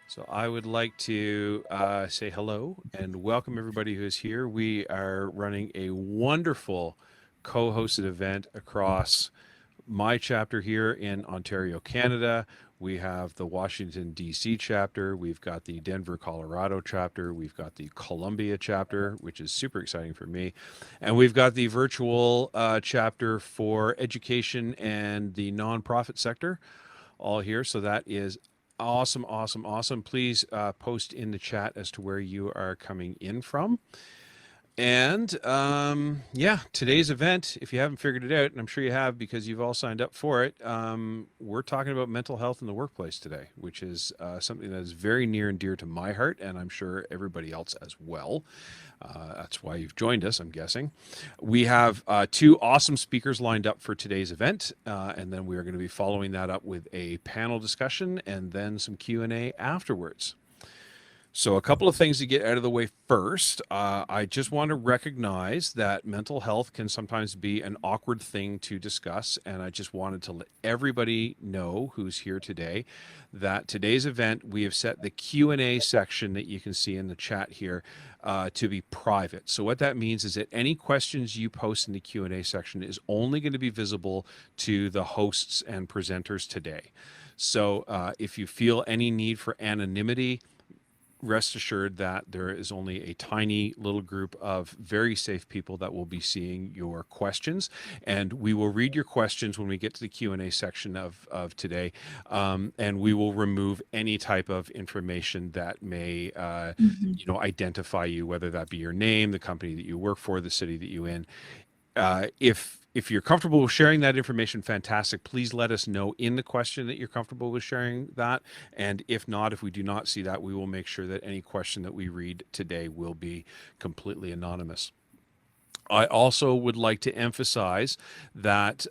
So I would like to say hello and welcome everybody who is here. We are running a wonderful co-hosted event across my chapter here in Ontario, Canada. We have the Washington, D.C. chapter. We've got the Denver, Colorado chapter. We've got the Colombia chapter, which is super exciting for me. And we've got the virtual chapter for education and the nonprofit sector all here. So that is awesome, awesome, awesome. Please post in the chat as to where you are coming in from. And yeah, today's event, if you haven't figured it out, and I'm sure you have because you've all signed up for it, we're talking about mental health in the workplace today, which is something that is very near and dear to my heart, and I'm sure everybody else as well. That's why you've joined us, I'm guessing. We have two awesome speakers lined up for today's event, and then we are going to be following that up with a panel discussion and then some Q&A afterwards. So a couple of things to get out of the way first. I just want to recognize that mental health can sometimes be an awkward thing to discuss, and I just wanted to let everybody know who's here today that today's event, we have set the Q&A section that you can see in the chat here to be private. So what that means is that any questions you post in the Q&A section is only going to be visible to the hosts and presenters today. So if you feel any need for anonymity, rest assured that there is only a tiny little group of very safe people that will be seeing your questions, and we will read your questions when we get to the Q&A section of today, and we will remove any type of information that may identify you, whether that be your name, the company that you work for, the city that you're in. If you're comfortable with sharing that information, fantastic. Please let us know in the question that you're comfortable with sharing that. And if not, if we do not see that, we will make sure that any question that we read today will be completely anonymous. I also would like to emphasize that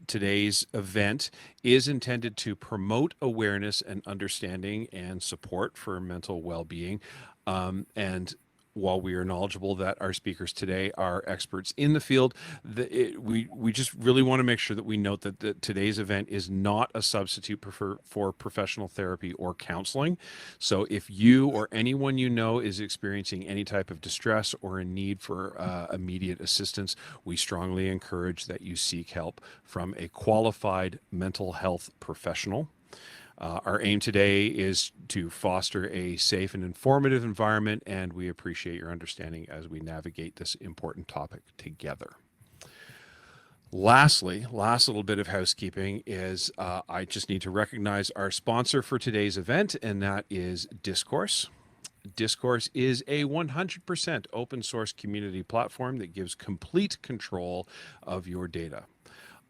today's event is intended to promote awareness and understanding and support for mental well-being. And while we are knowledgeable that our speakers today are experts in the field, we just really want to make sure that we note that today's event is not a substitute for professional therapy or counseling. So if you or anyone you know is experiencing any type of distress or in need for immediate assistance, we strongly encourage that you seek help from a qualified mental health professional. Our aim today is to foster a safe and informative environment, and we appreciate your understanding as we navigate this important topic together. Lastly, last little bit of housekeeping is I just need to recognize our sponsor for today's event, and that is Discourse. Discourse is a 100% open source community platform that gives complete control of your data.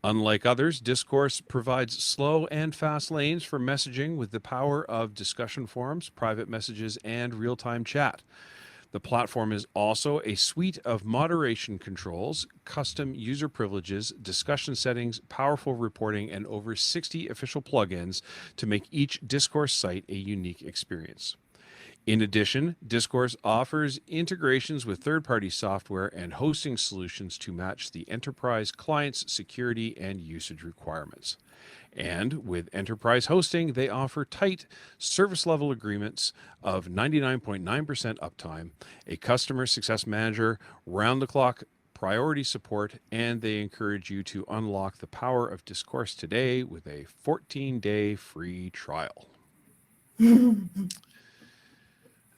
Unlike others, Discourse provides slow and fast lanes for messaging with the power of discussion forums, private messages, and real-time chat. The platform is also a suite of moderation controls, custom user privileges, discussion settings, powerful reporting, and over 60 official plugins to make each Discourse site a unique experience. In addition, Discourse offers integrations with third-party software and hosting solutions to match the enterprise client's security and usage requirements. And with enterprise hosting, they offer tight service level agreements of 99.9% uptime, a customer success manager, round-the-clock priority support, and they encourage you to unlock the power of Discourse today with a 14-day free trial.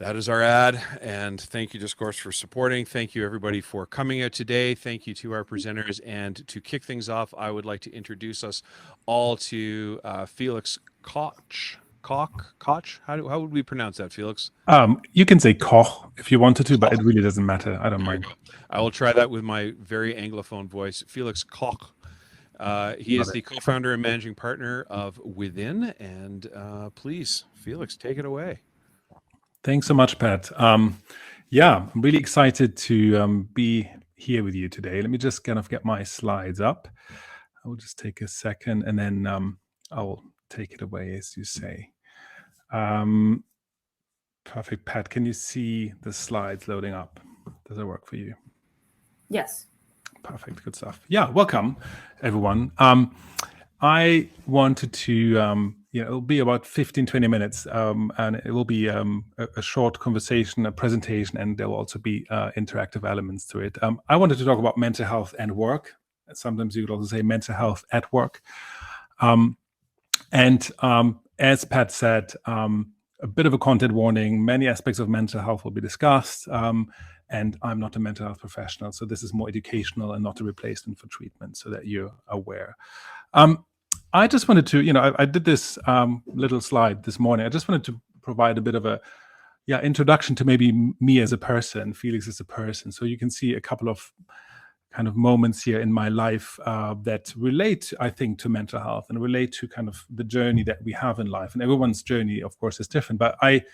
That is our ad, and thank you, Discourse, for supporting. Thank you, everybody, for coming out today. Thank you to our presenters. And to kick things off, I would like to introduce us all to Felix Koch. Koch? How would we pronounce that, Felix? You can say Koch if you wanted to, but it really doesn't matter. I don't mind. I will try that with my very Anglophone voice. Felix Koch. He is the co-founder and managing partner of Within. And please, Felix, take it away. Thanks so much, Pat. Yeah, I'm really excited to be here with you today. Let me just kind of get my slides up. I will just take a second and then I'll take it away, as you say. Perfect, Pat. Can you see the slides loading up? Does it work for you? Yes. Perfect. Good stuff. Yeah, welcome, everyone. I wanted to, it'll be about 15, 20 minutes, and it will be a short conversation, a presentation, and there will also be interactive elements to it. I wanted to talk about mental health and work. Sometimes you could also say mental health at work. And as Pat said, a bit of a content warning, many aspects of mental health will be discussed. And I'm not a mental health professional, so this is more educational and not a replacement for treatment, so that you're aware. I just wanted to, I did this little slide this morning. I just wanted to provide a bit of a introduction to maybe me as a person, Felix as a person. So you can see a couple of kind of moments here in my life that relate, I think, to mental health and relate to kind of the journey that we have in life. And everyone's journey, of course, is different. But I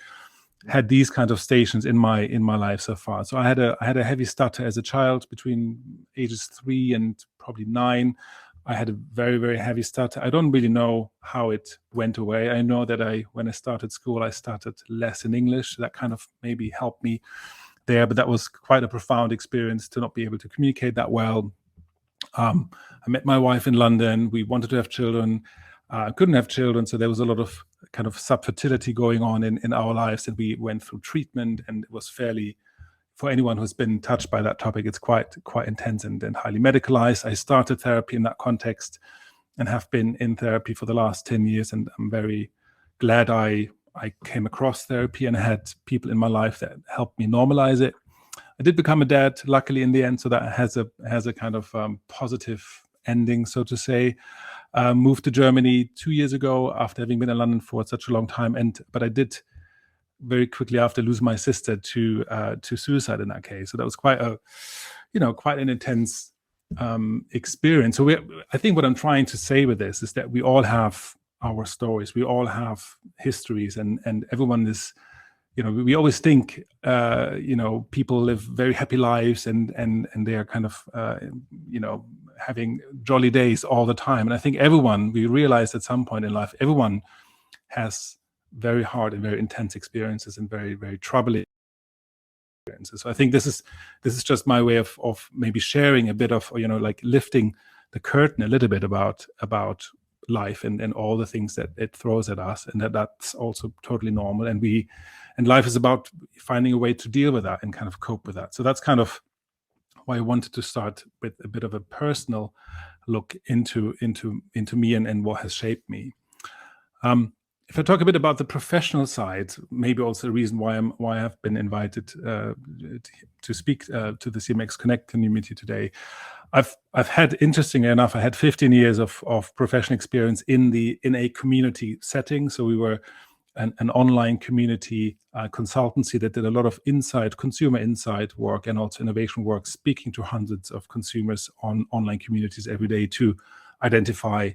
had these kind of stations in my life so far. So I had a heavy stutter as a child between ages 3 and probably 9. I had a very, very heavy stutter. I don't really know how it went away. I know that when I started school, I started less in English. That kind of maybe helped me there, but that was quite a profound experience to not be able to communicate that well. I met my wife in London. We wanted to have children. Couldn't have children, so there was a lot of kind of subfertility going on in our lives, and we went through treatment, and it was fairly, for anyone who's been touched by that topic, it's quite intense and highly medicalized. I started therapy in that context and have been in therapy for the last 10 years, and I'm very glad I came across therapy and had people in my life that helped me normalize it. I did become a dad, luckily, in the end, so that has a kind of positive ending, so to say. Moved to Germany 2 years ago after having been in London for such a long time, but I did very quickly after lose my sister to suicide in that case. So that was quite an intense experience. So I think what I'm trying to say with this is that we all have our stories, we all have histories, and everyone is, we always think, people live very happy lives and they are kind of, having jolly days all the time. And I think we realize at some point in life, everyone has very hard and very intense experiences and very, very troubling experiences. So I think this is just my way of maybe sharing a bit of, like lifting the curtain a little bit about life and all the things that it throws at us, and that's also totally normal. And life is about finding a way to deal with that and kind of cope with that. So that's kind of why I wanted to start with a bit of a personal look into me and what has shaped me. If I talk a bit about the professional side, maybe also the reason why I have been invited to speak to the CMX Connect community today, I've had, interestingly enough, I had 15 years of professional experience in a community setting. So we were an online community consultancy that did a lot of consumer insight work and also innovation work, speaking to hundreds of consumers on online communities every day to identify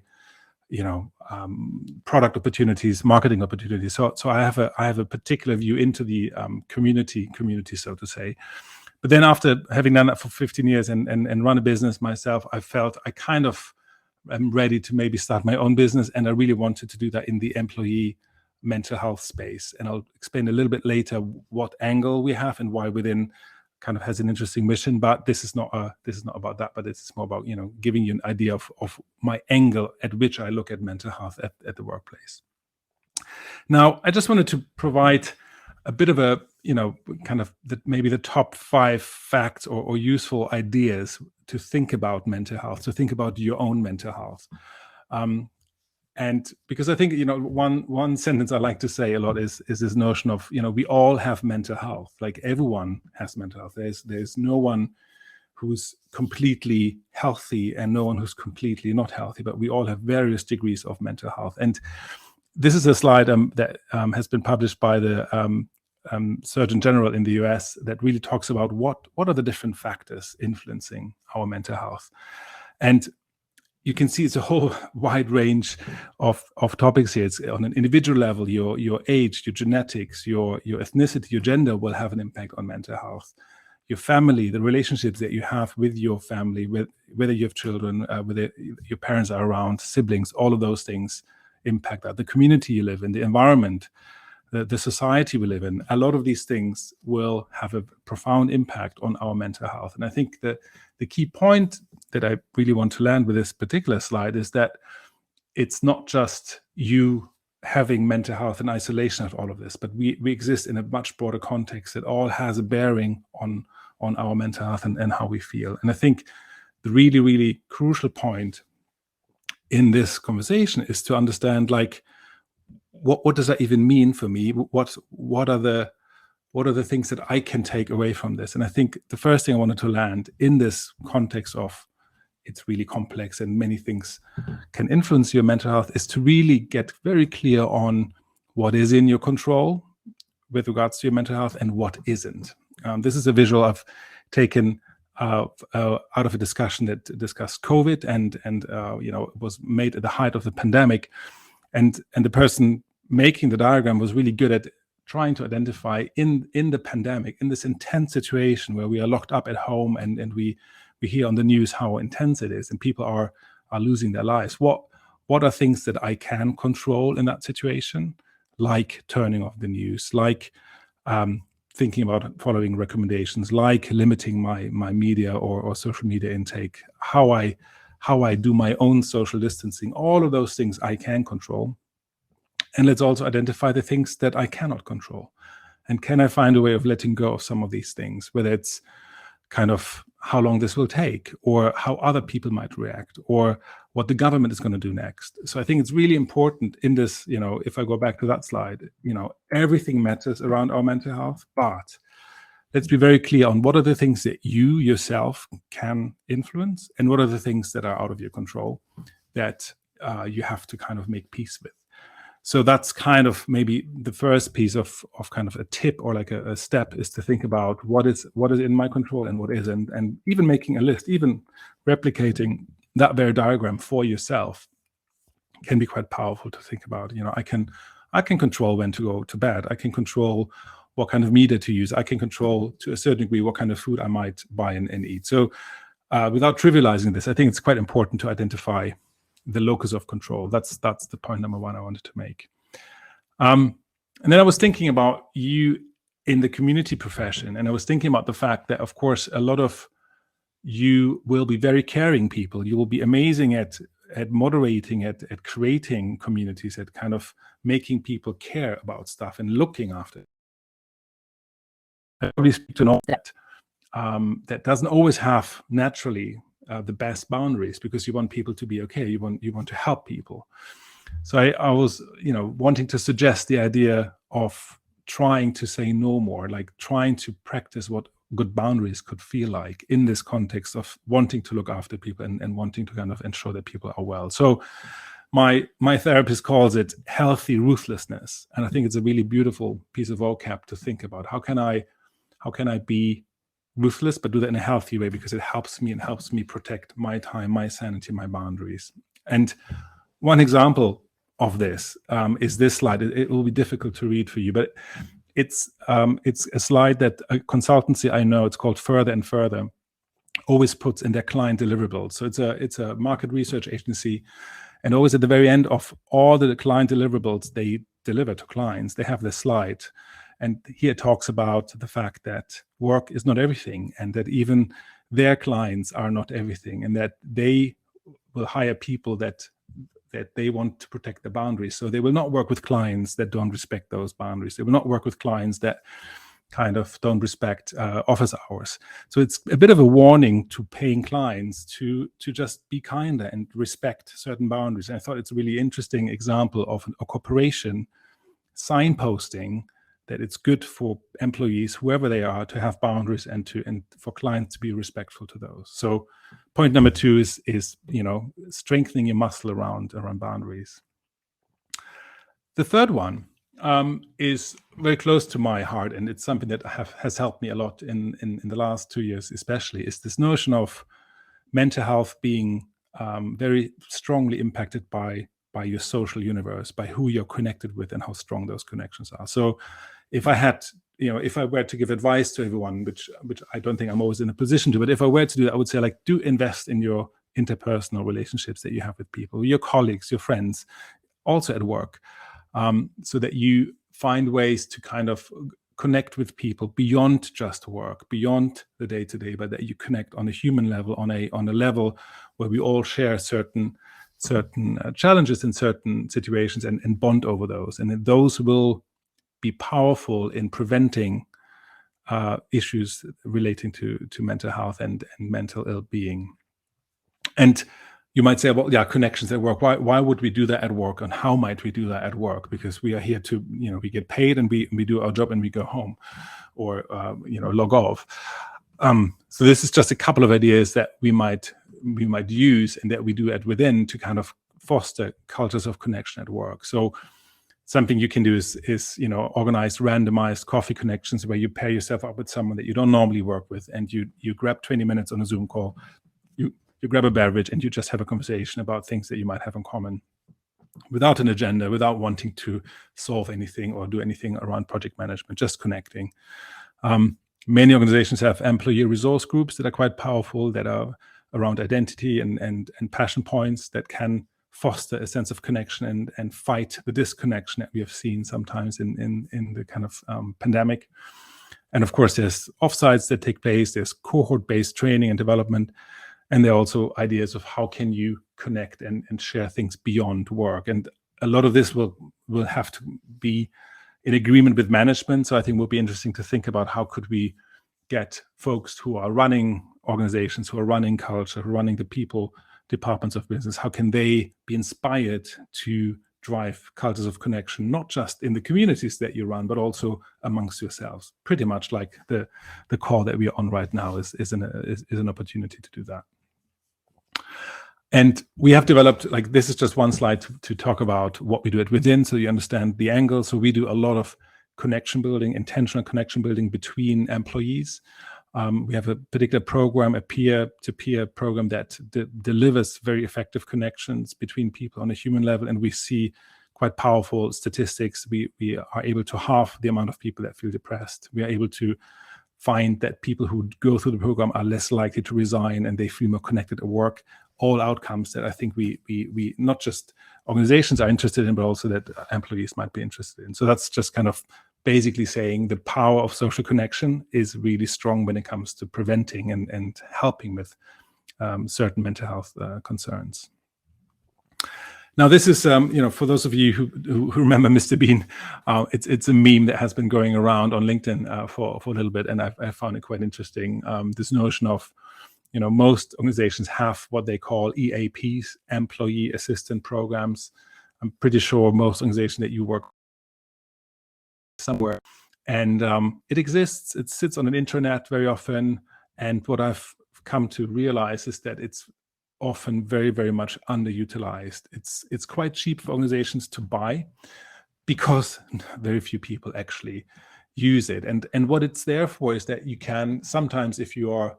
product opportunities, marketing opportunities. So I have a particular view into the community, so to say. But then after having done that for 15 years and run a business myself, I felt I kind of am ready to maybe start my own business, and I really wanted to do that in the employee mental health space. And I'll explain a little bit later what angle we have and why Within kind of has an interesting mission. But this is not about that, but it's more about giving you an idea of my angle at which I look at mental health at the workplace. Now, I just wanted to provide a bit of a kind of maybe the top 5 facts or useful ideas to think about mental health, to think about your own mental health. And because I think, one sentence I like to say a lot is this notion of, we all have mental health. Like, everyone has mental health. There's no one who's completely healthy and no one who's completely not healthy, but we all have various degrees of mental health. And this is a slide that has been published by the Surgeon General in the US that really talks about what are the different factors influencing our mental health. And you can see it's a whole wide range of topics here. It's on an individual level, your age, your genetics, your ethnicity, your gender will have an impact on mental health. Your family, the relationships that you have with your family, whether you have children, whether your parents are around, siblings, all of those things impact that. The community you live in, the environment, the society we live in, a lot of these things will have a profound impact on our mental health. And I think that the key point that I really want to land with this particular slide is that it's not just you having mental health in isolation of all of this, but we exist in a much broader context that all has a bearing on our mental health and how we feel. And I think the really, really crucial point in this conversation is to understand, like, what does that even mean for me? What are the things that I can take away from this? And I think the first thing I wanted to land in this context of it's really complex and many things can influence your mental health is to really get very clear on what is in your control with regards to your mental health and what isn't. This is a visual I've taken out of a discussion that discussed COVID and it was made at the height of the pandemic, and the person making the diagram was really good at trying to identify in the pandemic, in this intense situation where we are locked up at home and we hear on the news how intense it is and people are losing their lives. What are things that I can control in that situation, like turning off the news, like thinking about following recommendations, like limiting my media or social media intake, how I do my own social distancing. All of those things I can control. And let's also identify the things that I cannot control. And can I find a way of letting go of some of these things, whether it's kind of how long this will take, or how other people might react, or what the government is going to do next. So I think it's really important in this, if I go back to that slide, everything matters around our mental health, but let's be very clear on what are the things that you yourself can influence and what are the things that are out of your control that you have to kind of make peace with. So that's kind of maybe the first piece of kind of a tip or like a step, is to think about what is in my control and what isn't, and even making a list, even replicating that very diagram for yourself can be quite powerful to think about. I can control when to go to bed. I can control what kind of media to use. I can control to a certain degree what kind of food I might buy and eat. So without trivializing this, I think it's quite important to identify the locus of control. That's the point number one I wanted to make. And then I was thinking about you in the community profession, and I was thinking about the fact that, of course, a lot of you will be very caring people. You will be amazing at moderating, at creating communities, at kind of making people care about stuff and looking after it. I probably speak to know that that doesn't always have naturally the best boundaries, because you want people to be okay. You want to help people. So I was, wanting to suggest the idea of trying to say no more, like trying to practice what good boundaries could feel like in this context of wanting to look after people and wanting to kind of ensure that people are well. So my therapist calls it healthy ruthlessness, and I think it's a really beautiful piece of vocab to think about. How can I be ruthless, but do that in a healthy way, because it helps me protect my time, my sanity, my boundaries. And one example of this is this slide. It will be difficult to read for you, but it's a slide that a consultancy I know, it's called Further and Further, always puts in their client deliverables. So it's a market research agency, and always at the very end of all the client deliverables they deliver to clients, they have this slide. And here it talks about the fact that work is not everything, and that even their clients are not everything, and that they will hire people that they want to protect the boundaries. So they will not work with clients that don't respect those boundaries. They will not work with clients that kind of don't respect office hours. So it's a bit of a warning to paying clients to just be kinder and respect certain boundaries. And I thought it's a really interesting example of a corporation signposting that it's good for employees, whoever they are, to have boundaries and for clients to be respectful to those. So point number two is strengthening your muscle around boundaries. The third one is very close to my heart, and it's something that has helped me a lot in the last 2 years, especially, is this notion of mental health being very strongly impacted by your social universe, by who you're connected with and how strong those connections are. So if I were to give advice to everyone, which I don't think I'm always in a position to, but if I were to do that, I would say, like, do invest in your interpersonal relationships that you have with people, your colleagues, your friends, also at work, so that you find ways to kind of connect with people beyond just work, beyond the day-to-day, but that you connect on a human level, on a level where we all share certain certain challenges in certain situations and bond over those. And those will be powerful in preventing issues relating to mental health and mental ill-being. And you might say, well, yeah, connections at work. Why would we do that at work, and how might we do that at work? Because we are here to, we get paid and we do our job and we go home, or log off. So this is just a couple of ideas that we might use and that we do at Within to kind of foster cultures of connection at work. So something you can do is organize randomized coffee connections where you pair yourself up with someone that you don't normally work with, and you grab 20 minutes on a Zoom call. You grab a beverage and you just have a conversation about things that you might have in common, without an agenda, without wanting to solve anything or do anything around project management, just connecting. Many organizations have employee resource groups that are quite powerful, that are around identity and passion points, that can foster a sense of connection and fight the disconnection that we have seen sometimes in the kind of pandemic. And of course, there's offsites that take place, there's cohort-based training and development, and there are also ideas of how can you connect and share things beyond work. And a lot of this will have to be in agreement with management. So I think it will be interesting to think about how could we get folks who are running organizations, who are running culture, who are running the people departments of business, how can they be inspired to drive cultures of connection, not just in the communities that you run, but also amongst yourselves. Pretty much like the call that we are on right now is an opportunity to do that. And we have developed, like, this is just one slide to talk about what we do at Within, so you understand the angle. So we do a lot of connection building, intentional connection building between employees. We have a particular program, a peer-to-peer program that delivers very effective connections between people on a human level, and we see quite powerful statistics. We are able to halve the amount of people that feel depressed. We are able to find that people who go through the program are less likely to resign, and they feel more connected at work. All outcomes that I think we not just organizations are interested in, but also that employees might be interested in. So that's just kind of basically saying the power of social connection is really strong when it comes to preventing and helping with certain mental health concerns. Now, this is, for those of you who remember Mr. Bean, it's a meme that has been going around on LinkedIn for a little bit, and I found it quite interesting. This notion of, most organizations have what they call EAPs, employee assistance programs. I'm pretty sure most organizations that you work somewhere, and it exists. It sits on an intranet very often, and what I've come to realize is that it's often very, very much underutilized. It's quite cheap for organizations to buy because very few people actually use it. And what it's there for is that you can sometimes, if you are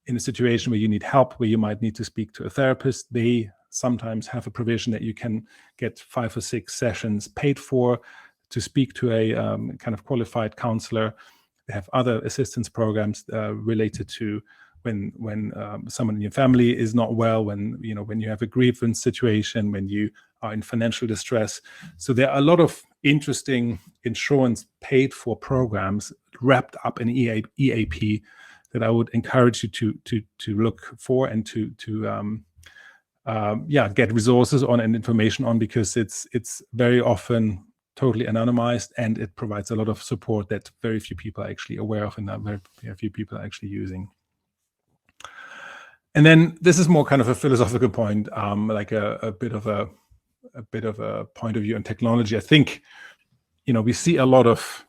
in a situation where you need help, where you might need to speak to a therapist, they sometimes have a provision that you can get 5 or 6 sessions paid for to speak to a kind of qualified counselor. They have other assistance programs related to when someone in your family is not well, when you have a grievance situation, when you are in financial distress. So there are a lot of interesting insurance paid for programs wrapped up in EAP that I would encourage you to look for and to get resources on and information on, because it's very often totally anonymized, and it provides a lot of support that very few people are actually aware of and that very few people are actually using. And then this is more kind of a philosophical point, like a bit of a point of view on technology. I think, we see a lot of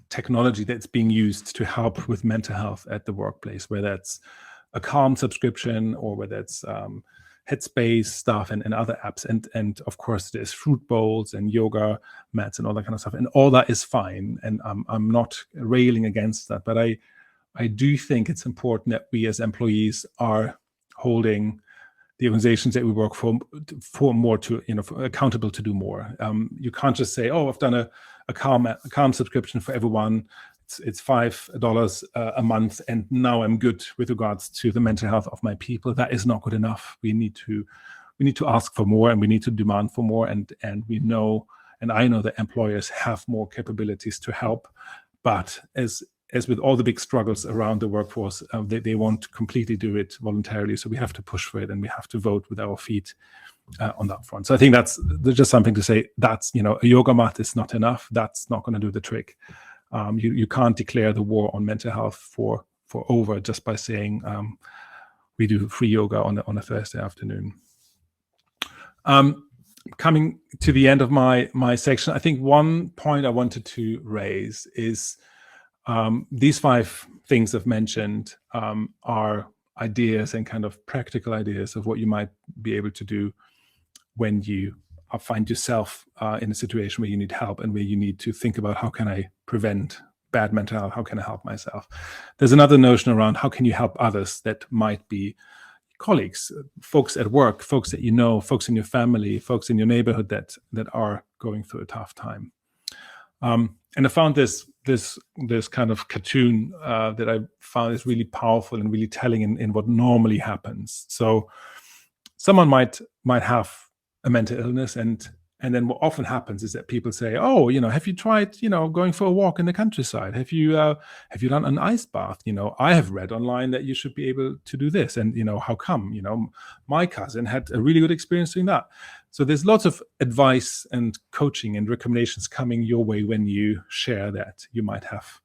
technology that's being used to help with mental health at the workplace, whether it's a Calm subscription or whether it's Headspace stuff and other apps. And of course, there's fruit bowls and yoga mats and all that kind of stuff. And all that is fine. And I'm not railing against that. But I do think it's important that we as employees are holding the organizations that we work for more to, accountable to do more. You can't just say, oh, I've done a Calm subscription for everyone. It's $5 a month, and now I'm good with regards to the mental health of my people. That is not good enough. We need to ask for more, and we need to demand for more. And we know, and I know that employers have more capabilities to help, but as with all the big struggles around the workforce, they won't completely do it voluntarily. So we have to push for it, and we have to vote with our feet on that front. So I think there's just something to say. That's, a yoga mat is not enough. That's not going to do the trick. You can't declare the war on mental health for over just by saying we do free yoga on a Thursday afternoon. Coming to the end of my section, I think one point I wanted to raise is these 5 things I've mentioned are ideas and kind of practical ideas of what you might be able to do when you find yourself in a situation where you need help and where you need to think about how can I prevent bad mental health, how can I help myself. There's another notion around how can you help others that might be colleagues, folks at work, folks that you know, folks in your family, folks in your neighborhood that are going through a tough time. And I found this kind of cartoon that I found is really powerful and really telling in what normally happens. So someone might have a mental illness, and then what often happens is that people say, "Oh, have you tried, going for a walk in the countryside? Have you done an ice bath? I have read online that you should be able to do this, and how come? My cousin had a really good experience doing that." So there's lots of advice and coaching and recommendations coming your way when you share that you might have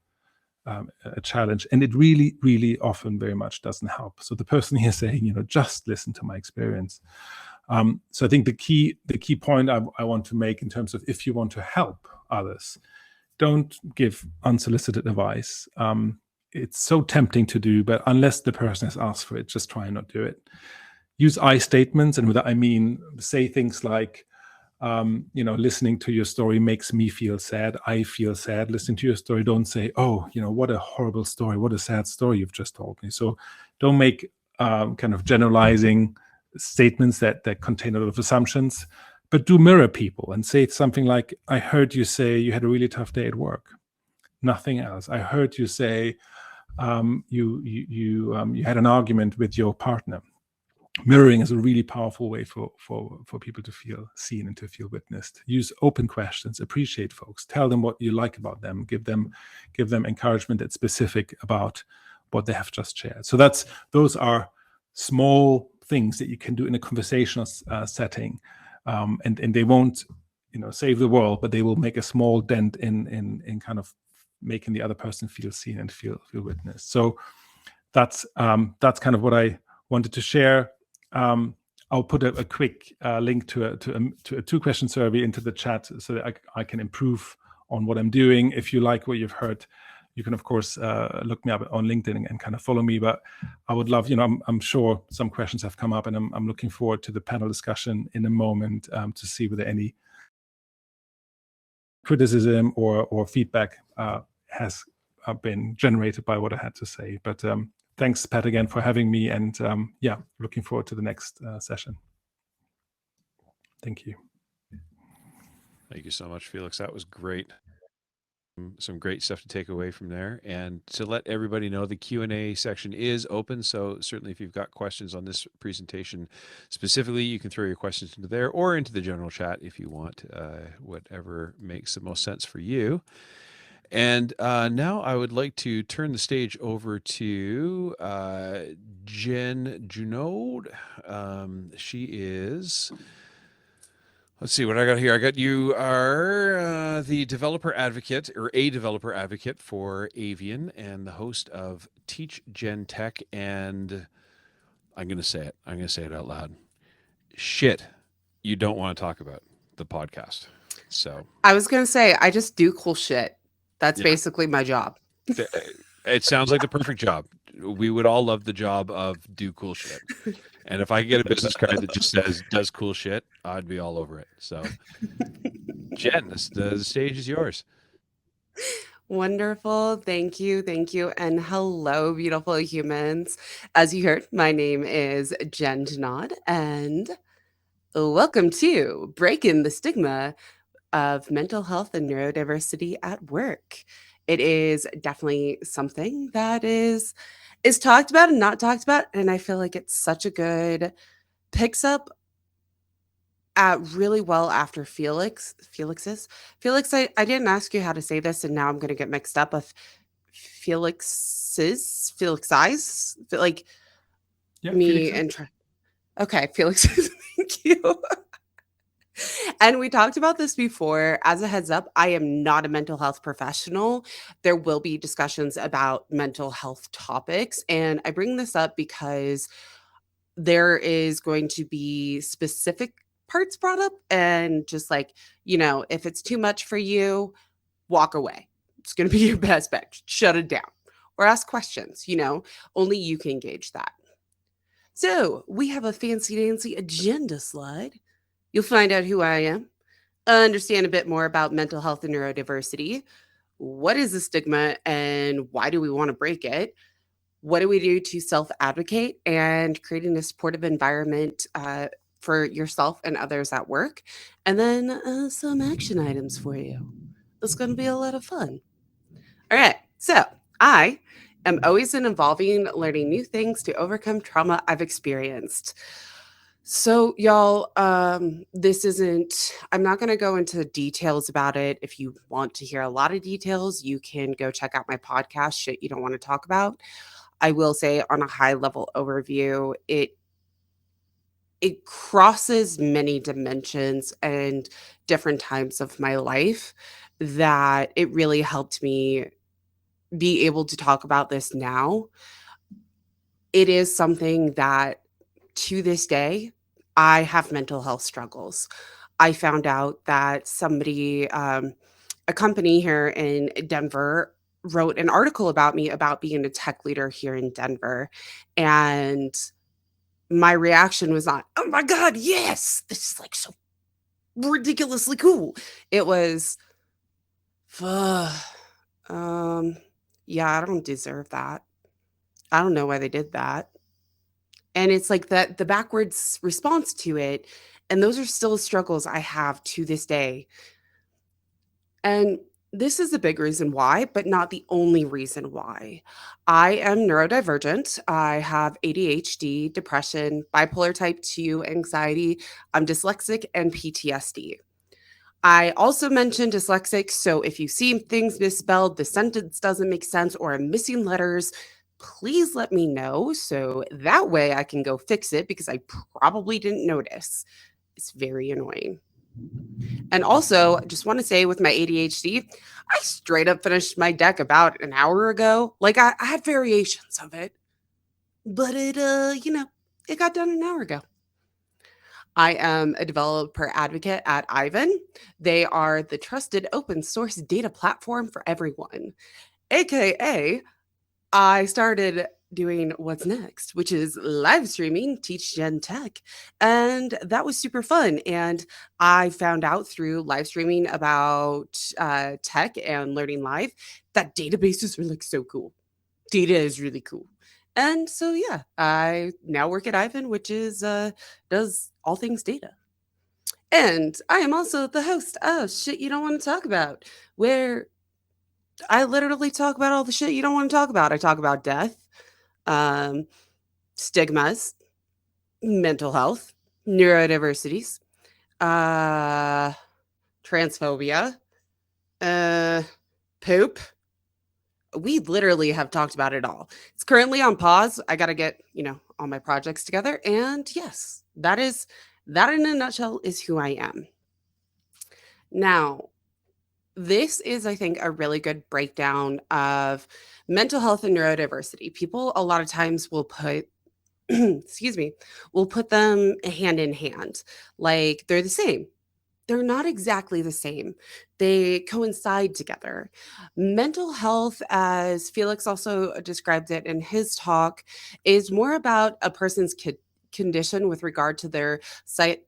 a challenge, and it really, really often very much doesn't help. So the person here saying, just listen to my experience. So I think the key point I want to make in terms of if you want to help others, don't give unsolicited advice. It's so tempting to do, but unless the person has asked for it, just try and not do it. Use I statements, and with that I mean say things like, listening to your story makes me feel sad. I feel sad listening to your story. Don't say, "Oh, what a horrible story. What a sad story you've just told me." So don't make kind of generalizing statements that contain a lot of assumptions, but do mirror people and say something like, "I heard you say you had a really tough day at work." Nothing else. "I heard you say you had an argument with your partner." Mirroring is a really powerful way for people to feel seen and to feel witnessed. Use open questions, appreciate folks, tell them what you like about them, give them encouragement that's specific about what they have just shared. So those are small things that you can do in a conversational setting, and they won't save the world, but they will make a small dent in kind of making the other person feel seen and feel witnessed. So that's kind of what I wanted to share. I'll put a quick link to a 2-question survey into the chat so that I can improve on what I'm doing. If you like what you've heard, you can of course look me up on LinkedIn and kind of follow me. But I would love, I'm sure some questions have come up, and I'm looking forward to the panel discussion in a moment to see whether any criticism or feedback has been generated by what I had to say. But thanks, Pat, again for having me, and looking forward to the next session. Thank you. Thank you so much, Felix. That was great. Some great stuff to take away from there. And to let everybody know, the Q&A section is open. So certainly if you've got questions on this presentation specifically, you can throw your questions into there or into the general chat if you want, whatever makes the most sense for you. And now I would like to turn the stage over to Jen Junod. She is... Let's see what I got here. I got you are the developer advocate, or a developer advocate for Avian, and the host of Teach Gen Tech. And I'm going to say it. I'm going to say it out loud. Shit, you don't want to talk about the podcast. So I was going to say, I just do cool shit. That's basically my job. It sounds like the perfect job. We would all love the job of do cool shit. And if I could get a business card that just says does cool shit, I'd be all over it. So, Jen, the stage is yours. Wonderful. Thank you. Thank you. And hello, beautiful humans. As you heard, my name is Jen Janod, and welcome to Breaking the Stigma of Mental Health and Neurodiversity at Work. It is definitely something that is talked about and not talked about. And I feel like it's such a good picks up really well after Felix's. Felix, I didn't ask you how to say this, and now I'm going to get mixed up with Felix's, like me Felix. and okay, Felix. Thank you. And we talked about this before. As a heads up, I am not a mental health professional. There will be discussions about mental health topics. And I bring this up because there is going to be specific parts brought up. And just like, if it's too much for you, walk away. It's going to be your best bet. Shut it down or ask questions. Only you can gauge that. So we have a fancy dancy agenda slide. You'll find out who I am, understand a bit more about mental health and neurodiversity. What is the stigma and why do we want to break it? What do we do to self advocate and creating a supportive environment for yourself and others at work? And then some action items for you. It's going to be a lot of fun. All right. So I am always involving learning new things to overcome trauma I've experienced. So, y'all, I'm not going to go into details about it. If you want to hear a lot of details, you can go check out my podcast, Shit You Don't Want to Talk About. I will say on a high level overview, it crosses many dimensions and different times of my life that it really helped me be able to talk about this now. It is something that to this day, I have mental health struggles. I found out that a company here in Denver, wrote an article about me about being a tech leader here in Denver. And my reaction was not, oh my God, yes, this is like so ridiculously cool. It was, yeah, I don't deserve that. I don't know why they did that. And it's like that the backwards response to it. And those are still struggles I have to this day. And this is a big reason why, but not the only reason why. I am neurodivergent. I have ADHD, depression, bipolar type 2, anxiety. I'm dyslexic and PTSD. I also mentioned dyslexic, so if you see things misspelled, the sentence doesn't make sense, or I'm missing letters, please let me know so that way I can go fix it because I probably didn't notice. It's very annoying. And also, I just want to say with my ADHD, I straight up finished my deck about an hour ago. Like I had variations of it, but it got done an hour ago. I am a developer advocate at Ivan. They are the trusted open source data platform for everyone. AKA, I started doing what's next, which is live streaming, Teach Gen Tech. And that was super fun. And I found out through live streaming about tech and learning live that databases are like so cool. Data is really cool. And so, yeah, I now work at Ivan, which is does all things data. And I am also the host of Shit You Don't Want to Talk About, where I literally talk about all the shit you don't want to talk about. I talk about death, um, stigmas, mental health, neurodiversities, uh, transphobia, poop. We literally have talked about it all. It's currently on pause. I got to get, all my projects together. And yes, that in a nutshell is who I am. Now, this is, I think, a really good breakdown of mental health and neurodiversity. People a lot of times will put, excuse me, will put them hand in hand, like they're the same. They're not exactly the same. They coincide together. Mental health, as Felix also described it in his talk, is more about a person's condition with regard to their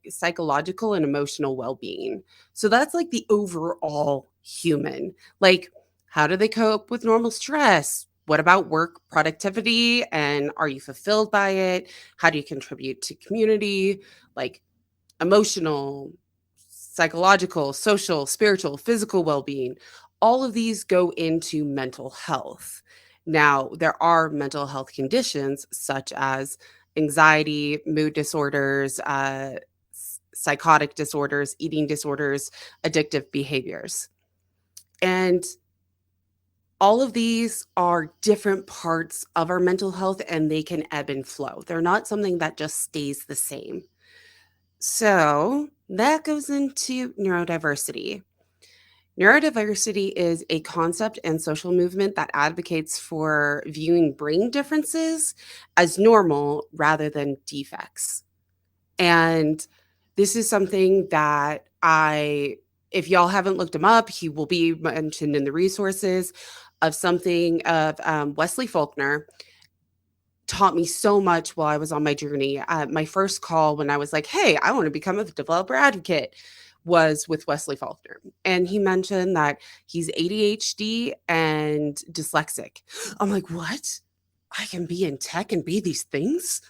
psychological and emotional well-being. So that's like the overall human. Like, how do they cope with normal stress? What about work productivity? And are you fulfilled by it? How do you contribute to community? Like, emotional, psychological, social, spiritual, physical well being. All of these go into mental health. Now, there are mental health conditions such as anxiety, mood disorders, psychotic disorders, eating disorders, addictive behaviors. And all of these are different parts of our mental health and they can ebb and flow. They're not something that just stays the same. So that goes into neurodiversity. Neurodiversity is a concept and social movement that advocates for viewing brain differences as normal rather than defects. And this is something that if y'all haven't looked him up, he will be mentioned in the resources of something of Wesley Faulkner taught me so much while I was on my journey. My first call when I was like, hey, I want to become a developer advocate was with Wesley Faulkner. And he mentioned that he's ADHD and dyslexic. I'm like, what? I can be in tech and be these things?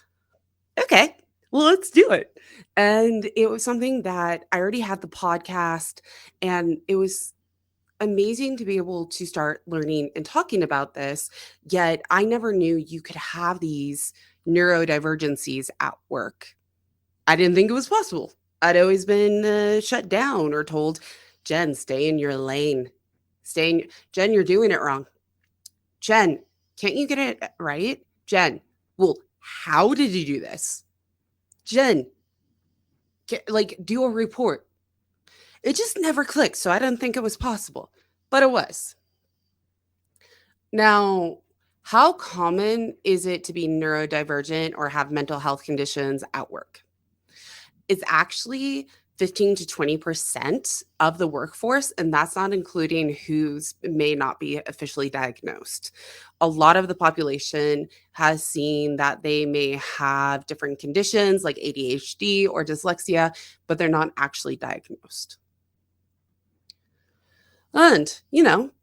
Okay, well, let's do it. And it was something that I already had the podcast, and it was amazing to be able to start learning and talking about this. Yet I never knew you could have these neurodivergencies at work. I didn't think it was possible. I'd always been shut down or told, Jen, stay in your lane. Jen, you're doing it wrong. Jen, can't you get it right? Jen, well, how did you do this? Jen, do a report. It just never clicked, so I didn't think it was possible, but it was. Now, how common is it to be neurodivergent or have mental health conditions at work? It's actually 15 to 20% of the workforce, and that's not including who's may not be officially diagnosed. A lot of the population has seen that they may have different conditions like ADHD or dyslexia, but they're not actually diagnosed. And,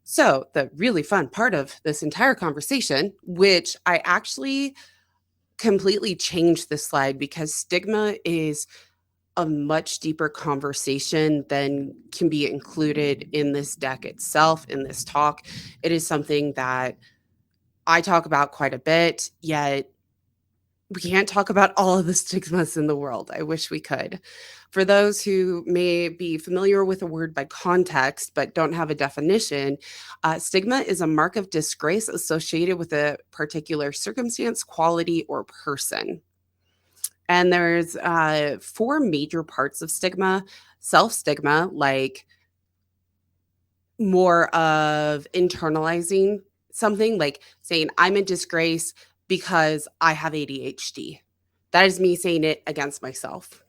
so the really fun part of this entire conversation, which I actually completely changed this slide because stigma is a much deeper conversation than can be included in this deck itself, in this talk. It is something that I talk about quite a bit, yet we can't talk about all of the stigmas in the world. I wish we could. For those who may be familiar with a word by context but don't have a definition, stigma is a mark of disgrace associated with a particular circumstance, quality, or person. And there's 4 major parts of stigma. Self-stigma, like more of internalizing something, like saying, I'm in disgrace because I have ADHD. That is me saying it against myself.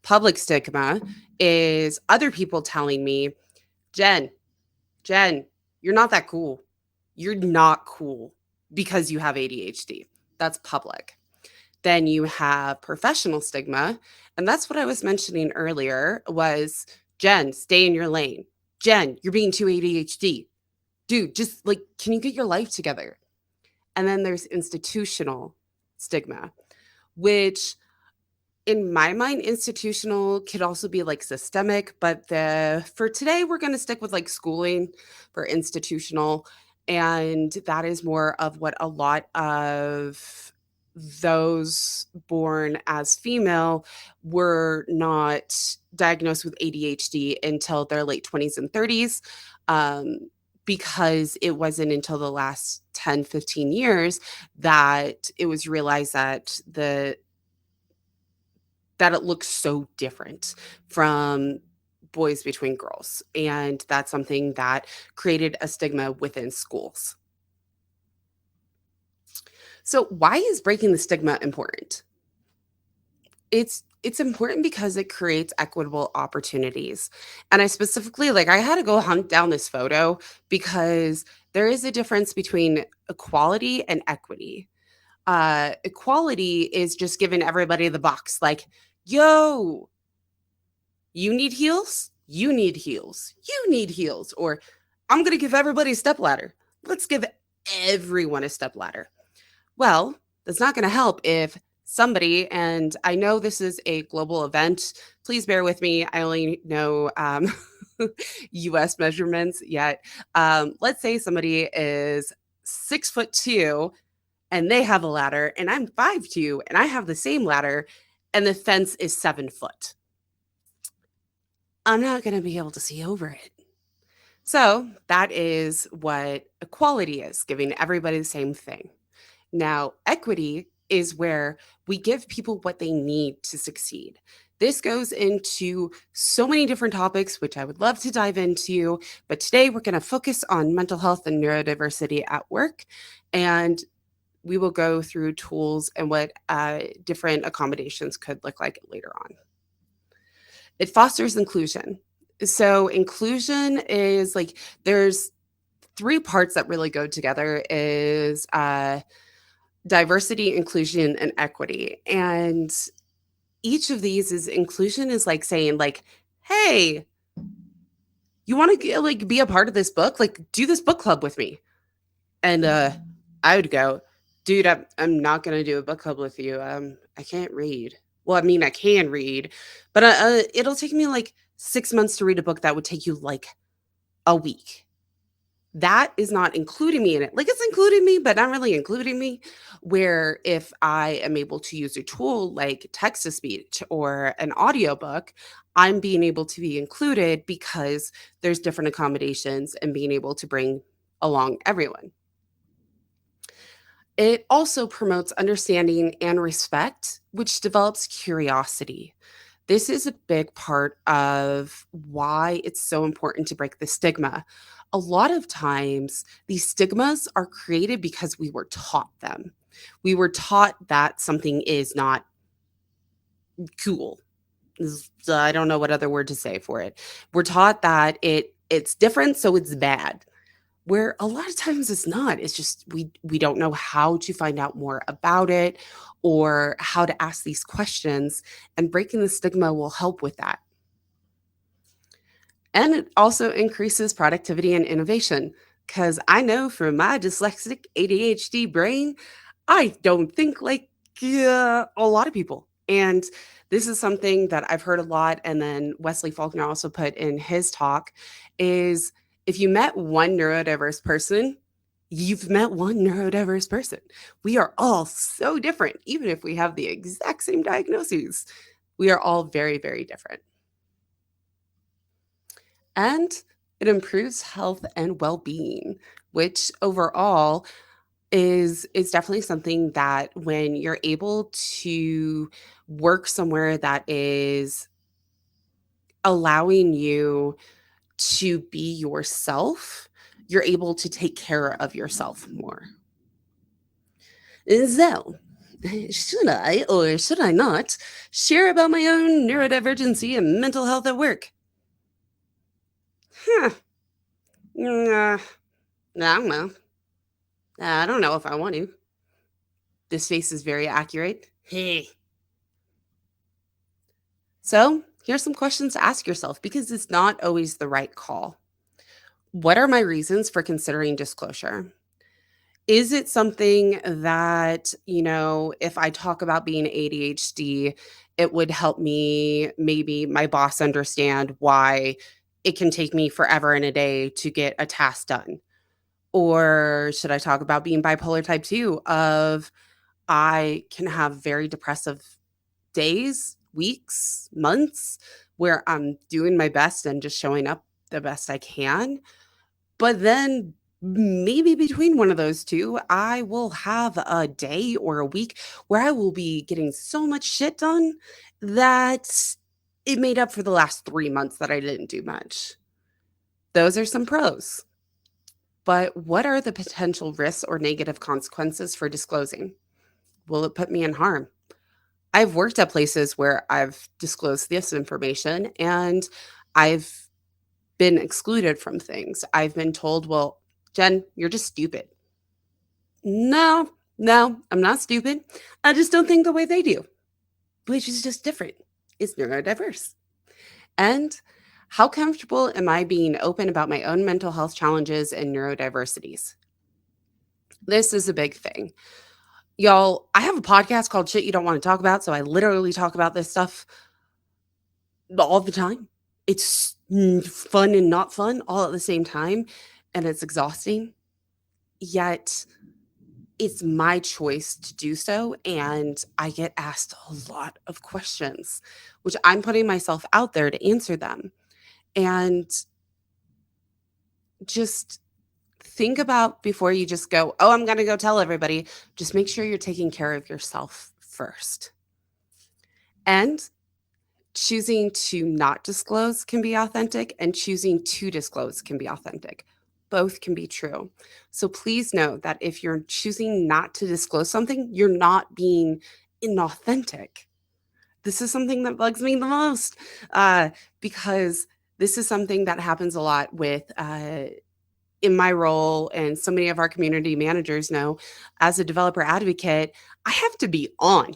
Public stigma is other people telling me, Jen, you're not that cool. You're not cool because you have ADHD. That's public. Then you have professional stigma, and that's what I was mentioning earlier was, Jen, stay in your lane. Jen, you're being too ADHD. Dude, just can you get your life together? And then there's institutional stigma, which in my mind, institutional could also be systemic, but for today, we're going to stick with schooling for institutional. And that is more of what a lot of those born as female were not diagnosed with ADHD until their late 20s and 30s. Because it wasn't until the last 10, 15 years that it was realized that it looks so different from boys between girls. And that's something that created a stigma within schools. So why is breaking the stigma important? It's important because it creates equitable opportunities. And I specifically, I had to go hunt down this photo because there is a difference between equality and equity. Equality is just giving everybody the box, yo, you need heels, you need heels, you need heels, or I'm going to give everybody a stepladder. Let's give everyone a stepladder. Well, that's not going to help if somebody, and I know this is a global event, please bear with me. I only know US measurements yet. Let's say somebody is 6'2" and they have a ladder, and I'm 5'2" and I have the same ladder, and the fence is 7 foot. I'm not going to be able to see over it. So that is what equality is, giving everybody the same thing. Now, equity is where we give people what they need to succeed. This goes into so many different topics, which I would love to dive into. But today we're going to focus on mental health and neurodiversity at work. And we will go through tools and what different accommodations could look like later on. It fosters inclusion. So inclusion is like there's three parts that really go together is diversity, inclusion, and equity. And each of these is inclusion is like saying like, hey, you want to like be a part of this book? Like do this book club with me. And I would go, dude, I'm not going to do a book club with you. I can't read. Well, I mean, I can read, but it'll take me like 6 months to read a book that would take you like a week. That is not including me in it. Like it's including me, but not really including me. Where if I am able to use a tool like text to speech or an audiobook, I'm being able to be included because there's different accommodations and being able to bring along everyone. It also promotes understanding and respect, which develops curiosity. This is a big part of why it's so important to break the stigma. A lot of times, these stigmas are created because we were taught them. We were taught that something is not cool. I don't know what other word to say for it. We're taught that it's different, so it's bad. Where a lot of times it's not. It's just we don't know how to find out more about it or how to ask these questions, and breaking the stigma will help with that. And it also increases productivity and innovation because I know from my dyslexic ADHD brain, I don't think like a lot of people. And this is something that I've heard a lot. And then Wesley Faulkner also put in his talk is if you met one neurodiverse person, you've met one neurodiverse person. We are all so different, even if we have the exact same diagnoses. We are all very, very different. And it improves health and well-being, which overall is definitely something that when you're able to work somewhere that is allowing you to be yourself, you're able to take care of yourself more. So, should I or should I not share about my own neurodivergency and mental health at work? Huh. I don't know. I don't know if I want to. This face is very accurate. Hey. So, here's some questions to ask yourself because it's not always the right call. What are my reasons for considering disclosure? Is it something that, if I talk about being ADHD, it would help me, maybe my boss understand why it can take me forever and a day to get a task done? Or should I talk about being bipolar type 2 of I can have very depressive days, weeks, months where I'm doing my best and just showing up the best I can. But then maybe between one of those two, I will have a day or a week where I will be getting so much shit done that it made up for the last 3 months that I didn't do much. Those are some pros. But what are the potential risks or negative consequences for disclosing? Will it put me in harm? I've worked at places where I've disclosed this information and I've been excluded from things. I've been told, well, Jen, you're just stupid. No, no, I'm not stupid. I just don't think the way they do, which is just different. It's neurodiverse. And how comfortable am I being open about my own mental health challenges and neurodiversities? This is a big thing. Y'all, I have a podcast called Shit You Don't Want to Talk About. So I literally talk about this stuff all the time. It's fun and not fun all at the same time. And it's exhausting. Yet it's my choice to do so. And I get asked a lot of questions, which I'm putting myself out there to answer them. And just think about before you just go, oh, I'm going to go tell everybody. Just make sure you're taking care of yourself first. And choosing to not disclose can be authentic, and choosing to disclose can be authentic. Both can be true. So please know that if you're choosing not to disclose something, you're not being inauthentic. This is something that bugs me the most, because this is something that happens a lot with in my role, and so many of our community managers know, as a developer advocate, I have to be on.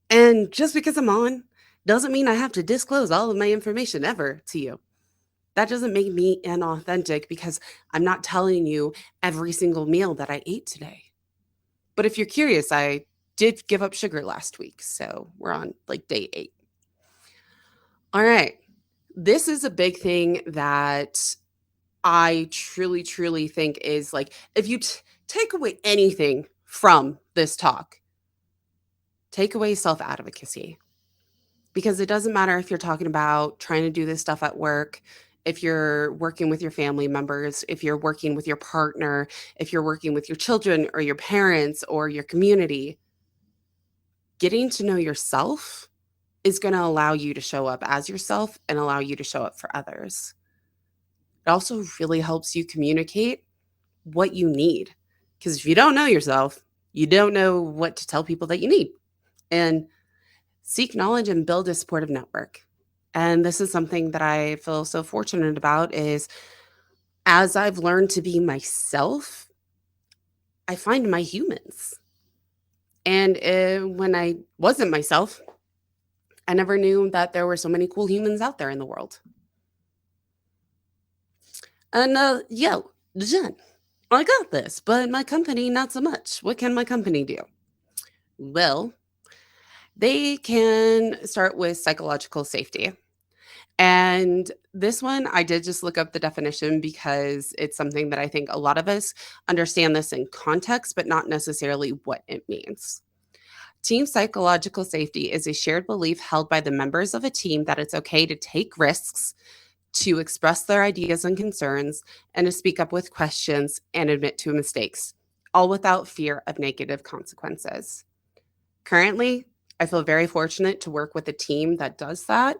And just because I'm on doesn't mean I have to disclose all of my information ever to you. That doesn't make me inauthentic because I'm not telling you every single meal that I ate today. But if you're curious, I did give up sugar last week. So we're on like day 8. All right. This is a big thing that I truly, truly think is like, if you take away anything from this talk, take away self advocacy. Because it doesn't matter if you're talking about trying to do this stuff at work, if you're working with your family members, if you're working with your partner, if you're working with your children or your parents or your community. Getting to know yourself is going to allow you to show up as yourself and allow you to show up for others. It also really helps you communicate what you need. Because if you don't know yourself, you don't know what to tell people that you need. And seek knowledge and build a supportive network. And this is something that I feel so fortunate about, is as I've learned to be myself, I find my humans. And when I wasn't myself, I never knew that there were so many cool humans out there in the world. And yo, Jen, I got this, but my company, not so much. What can my company do? Well, they can start with psychological safety. And this one, I did just look up the definition because it's something that I think a lot of us understand this in context, but not necessarily what it means. Team psychological safety is a shared belief held by the members of a team that it's okay to take risks, to express their ideas and concerns, and to speak up with questions and admit to mistakes, all without fear of negative consequences. Currently, I feel very fortunate to work with a team that does that,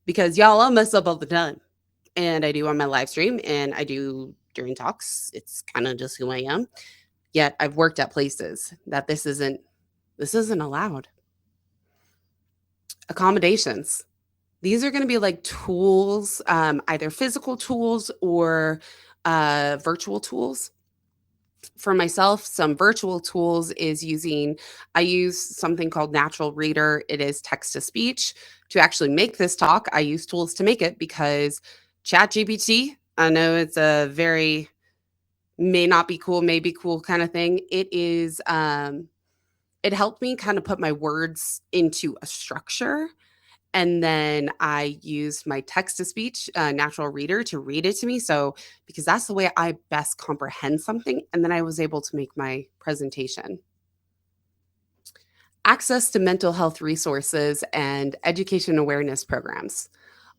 because y'all, I mess up all the time. And I do on my live stream and I do during talks. It's kind of just who I am. Yet I've worked at places that this isn't allowed. Accommodations. These are going to be like tools, either physical tools or virtual tools. For myself, some virtual tools is I use something called Natural Reader. It is text to speech. To actually make this talk, I use tools to make it because ChatGPT, I know it's a very may not be cool, may be cool kind of thing. It helped me kind of put my words into a structure. And then I used my text to speech natural reader to read it to me. So, because that's the way I best comprehend something. And then I was able to make my presentation. Access to mental health resources and education awareness programs.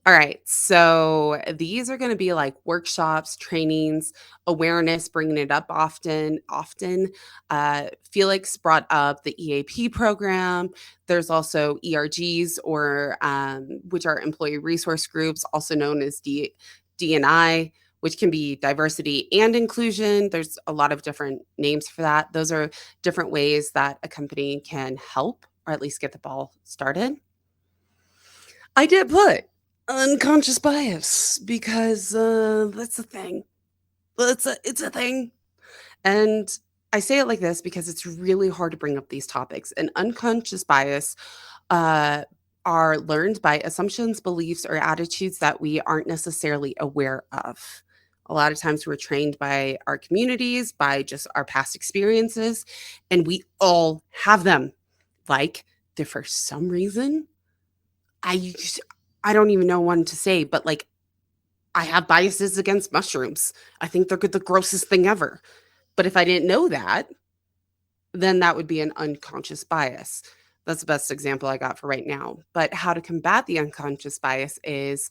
All right. So these are going to be like workshops, trainings, awareness, bringing it up often. Felix brought up the EAP program. There's also ERGs, or which are employee resource groups, also known as DNI, which can be diversity and inclusion. There's a lot of different names for that. Those are different ways that a company can help, or at least get the ball started. I did put unconscious bias because that's a thing. It's a thing. And I say it like this because it's really hard to bring up these topics. And unconscious bias are learned by assumptions, beliefs, or attitudes that we aren't necessarily aware of. A lot of times we're trained by our communities, by just our past experiences, and we all have them. Like, for some reason, I don't even know one to say, but like, I have biases against mushrooms. I think they're the grossest thing ever. But if I didn't know that, then that would be an unconscious bias. That's the best example I got for right now. But how to combat the unconscious bias is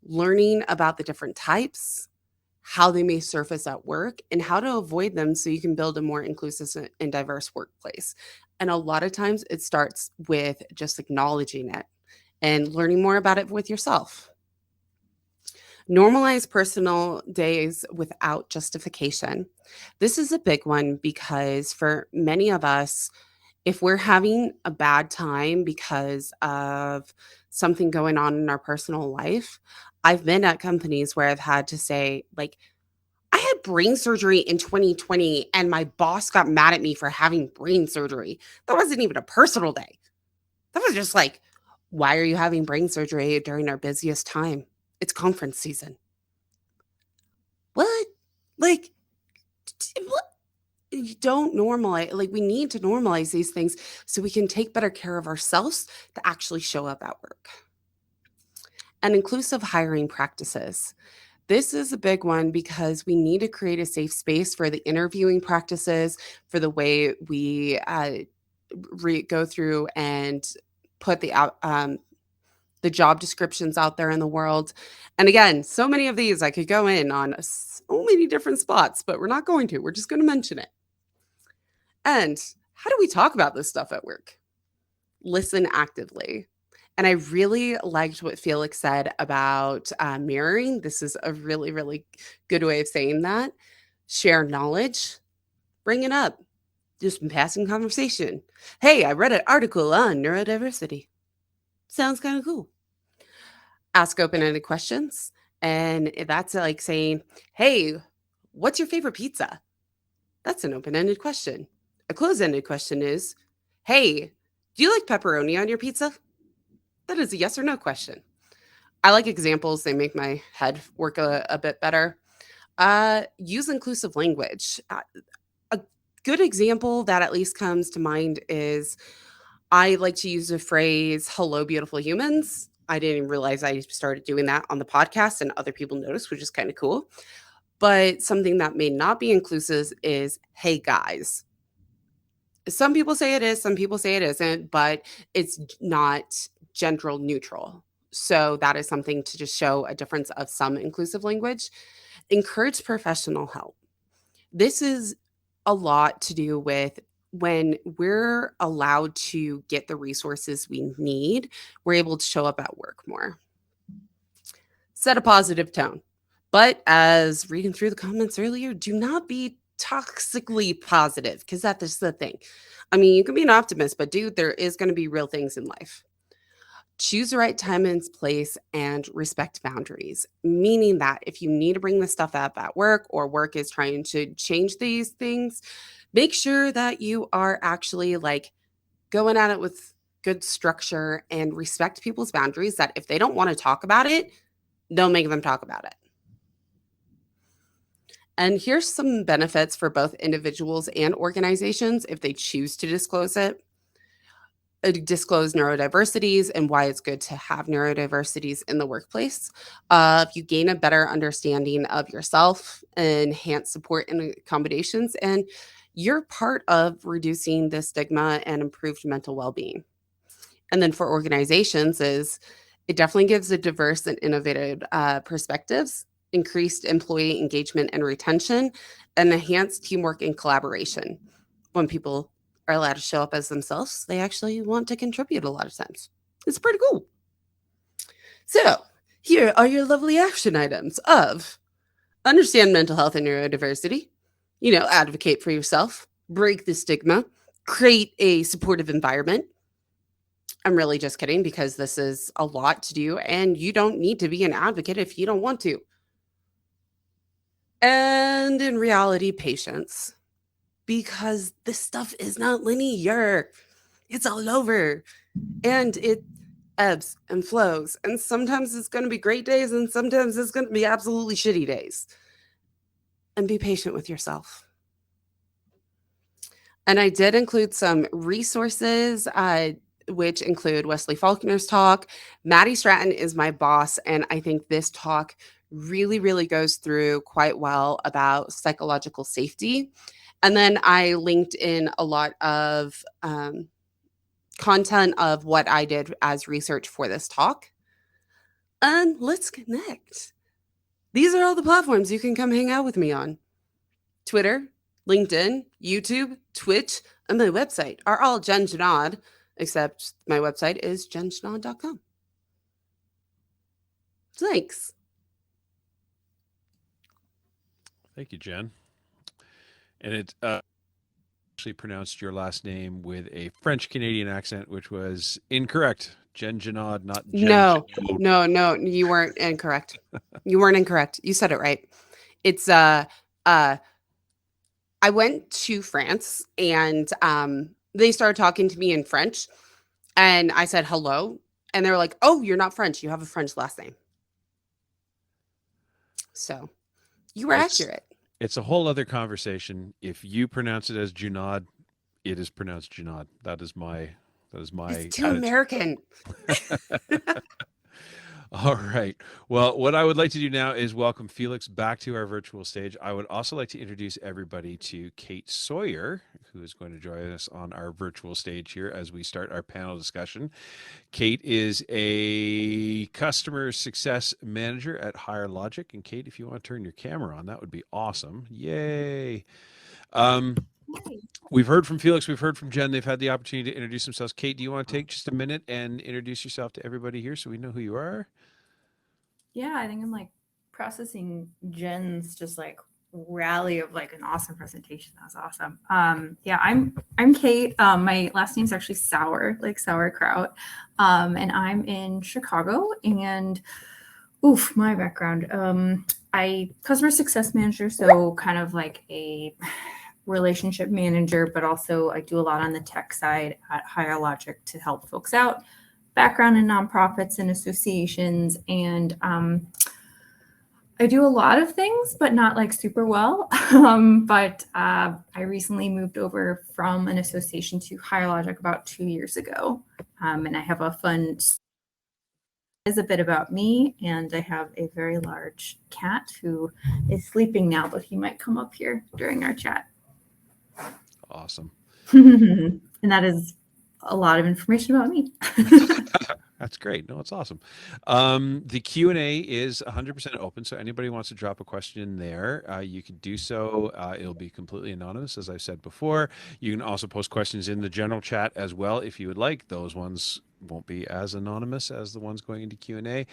learning about the different types, how they may surface at work, and how to avoid them so you can build a more inclusive and diverse workplace. And a lot of times it starts with just acknowledging it and learning more about it with yourself. Normalize personal days without justification. This is a big one because for many of us, if we're having a bad time because of something going on in our personal life, I've been at companies where I've had to say, like, I had brain surgery in 2020 and my boss got mad at me for having brain surgery. That wasn't even a personal day. That was just like, why are you having brain surgery during our busiest time? It's conference season. What? Like, what? You don't normalize, like, we need to normalize these things so we can take better care of ourselves to actually show up at work. And inclusive hiring practices. This is a big one because we need to create a safe space for the interviewing practices, for the way we go through and put the job descriptions out there in the world. And again, so many of these I could go in on so many different spots, but we're not going to. We're just going to mention it. And how do we talk about this stuff at work? Listen actively. And I really liked what Felix said about mirroring. This is a really, really good way of saying that. Share knowledge, bring it up, just passing conversation. Hey, I read an article on neurodiversity. Sounds kind of cool. Ask open-ended questions. And that's like saying, hey, what's your favorite pizza? That's an open-ended question. A closed-ended question is, hey, do you like pepperoni on your pizza? That is a yes or no question. I like examples. They make my head work a bit better. Use inclusive language. A good example that at least comes to mind is I like to use the phrase, hello, beautiful humans. I didn't even realize I started doing that on the podcast and other people noticed, which is kind of cool. But something that may not be inclusive is, hey, guys. Some people say it is, some people say it isn't, but it's not gender neutral. So that is something to just show a difference of some inclusive language. Encourage professional help. This is a lot to do with when we're allowed to get the resources we need, we're able to show up at work more. Set a positive tone. But as reading through the comments earlier, do not be toxically positive because that is the thing. I mean, you can be an optimist, but dude, there is going to be real things in life. Choose the right time and place and respect boundaries, meaning that if you need to bring this stuff up at work or work is trying to change these things, make sure that you are actually like going at it with good structure and respect people's boundaries, that if they don't want to talk about it, don't make them talk about it. And here's some benefits for both individuals and organizations if they choose to disclose it. Disclose neurodiversities and why it's good to have neurodiversities in the workplace. You gain a better understanding of yourself, enhance support and accommodations, and you're part of reducing the stigma and improved mental well-being. And then for organizations is it definitely gives a diverse and innovative perspectives, increased employee engagement and retention, and enhanced teamwork and collaboration. When people are allowed to show up as themselves, they actually want to contribute a lot of times. It's pretty cool. So here are your lovely action items of understand mental health and neurodiversity, advocate for yourself, break the stigma, create a supportive environment. I'm really just kidding because this is a lot to do and you don't need to be an advocate if you don't want to. And in reality, patience, because this stuff is not linear. It's all over and it ebbs and flows. And sometimes it's going to be great days and sometimes it's going to be absolutely shitty days. And be patient with yourself. And I did include some resources, which include Wesley Faulkner's talk. Maddie Stratton is my boss, and I think this talk really, really goes through quite well about psychological safety. And then I linked in a lot of content of what I did as research for this talk. And let's connect. These are all the platforms you can come hang out with me on. Twitter, LinkedIn, YouTube, Twitch, and my website are all Jen Janod, except my website is jenjanod.com. Thanks. Thank you, Jen. And it actually pronounced your last name with a French Canadian accent, which was incorrect. Jen Janod, not Jen. No, Janod. no, you weren't incorrect. You weren't incorrect. You said it right. It's I went to France and they started talking to me in French and I said hello and they were like, "Oh, you're not French. You have a French last name." So, you were accurate. It's a whole other conversation. If you pronounce it as Junod, it is pronounced Junod. That is my It's too attitude. American. All right. Well, what I would like to do now is welcome Felix back to our virtual stage. I would also like to introduce everybody to Kate Sawyer, who is going to join us on our virtual stage here as we start our panel discussion. Kate is a customer success manager at Higher Logic. And Kate, if you want to turn your camera on, that would be awesome. Yay. We've heard from Felix, we've heard from Jen. They've had the opportunity to introduce themselves. Kate, do you want to take just a minute and introduce yourself to everybody here so we know who you are? Yeah, I think I'm like processing Jen's just like rally of like an awesome presentation. That was awesome. Yeah, I'm Kate. My last name's actually Sauer, like sauerkraut. And I'm in Chicago. And my background. I customer success manager, so kind of like a relationship manager, but also I do a lot on the tech side at Higher Logic to help folks out. Background in nonprofits and associations, and I do a lot of things, but not like super well. But I recently moved over from an association to Higher Logic about 2 years ago, and I have a fun. Is a bit about me, and I have a very large cat who is sleeping now, but he might come up here during our chat. Awesome. And that is a lot of information about me. That's great. No, it's awesome. The Q&A is 100% open, so anybody wants to drop a question in there, you can do so. It'll be completely anonymous, as I said before. You can also post questions in the general chat as well if you would like. Those ones won't be as anonymous as the ones going into Q&A.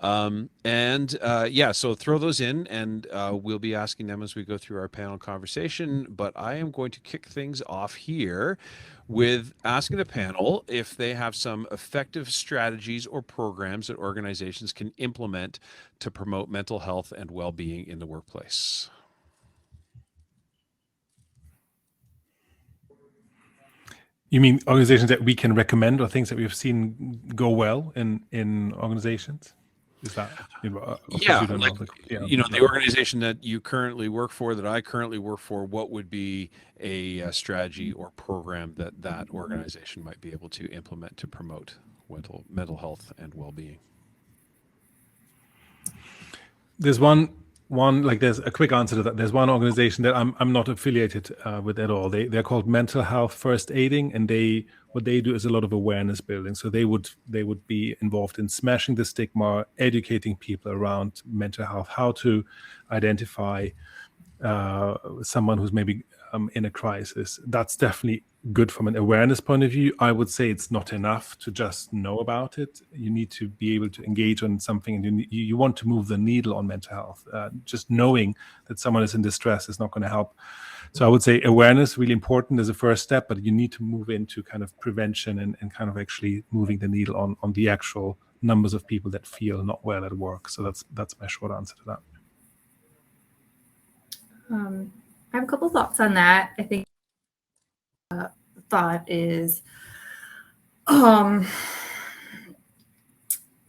So throw those in, and we'll be asking them as we go through our panel conversation. But I am going to kick things off here with asking the panel if they have some effective strategies or programs that organizations can implement to promote mental health and well-being in the workplace. You mean organizations that we can recommend, or things that we've seen go well in organizations? Is that the organization that you currently work for, that I currently work for, what would be a strategy or program that organization might be able to implement to promote mental health and well-being? There's one like there's a quick answer to that. There's one organization that I'm not affiliated with at all. They're called Mental Health First Aiding, and what they do is a lot of awareness building. So they would be involved in smashing the stigma, educating people around mental health, how to identify someone who's maybe in a crisis. That's definitely good from an awareness point of view. I would say it's not enough to just know about it. You need to be able to engage on something, and you want to move the needle on mental health. Just knowing that someone is in distress is not going to help. So I would say awareness, really important as a first step, but you need to move into kind of prevention and kind of actually moving the needle on the actual numbers of people that feel not well at work. So that's my short answer to that. I have a couple thoughts on that. I think thought is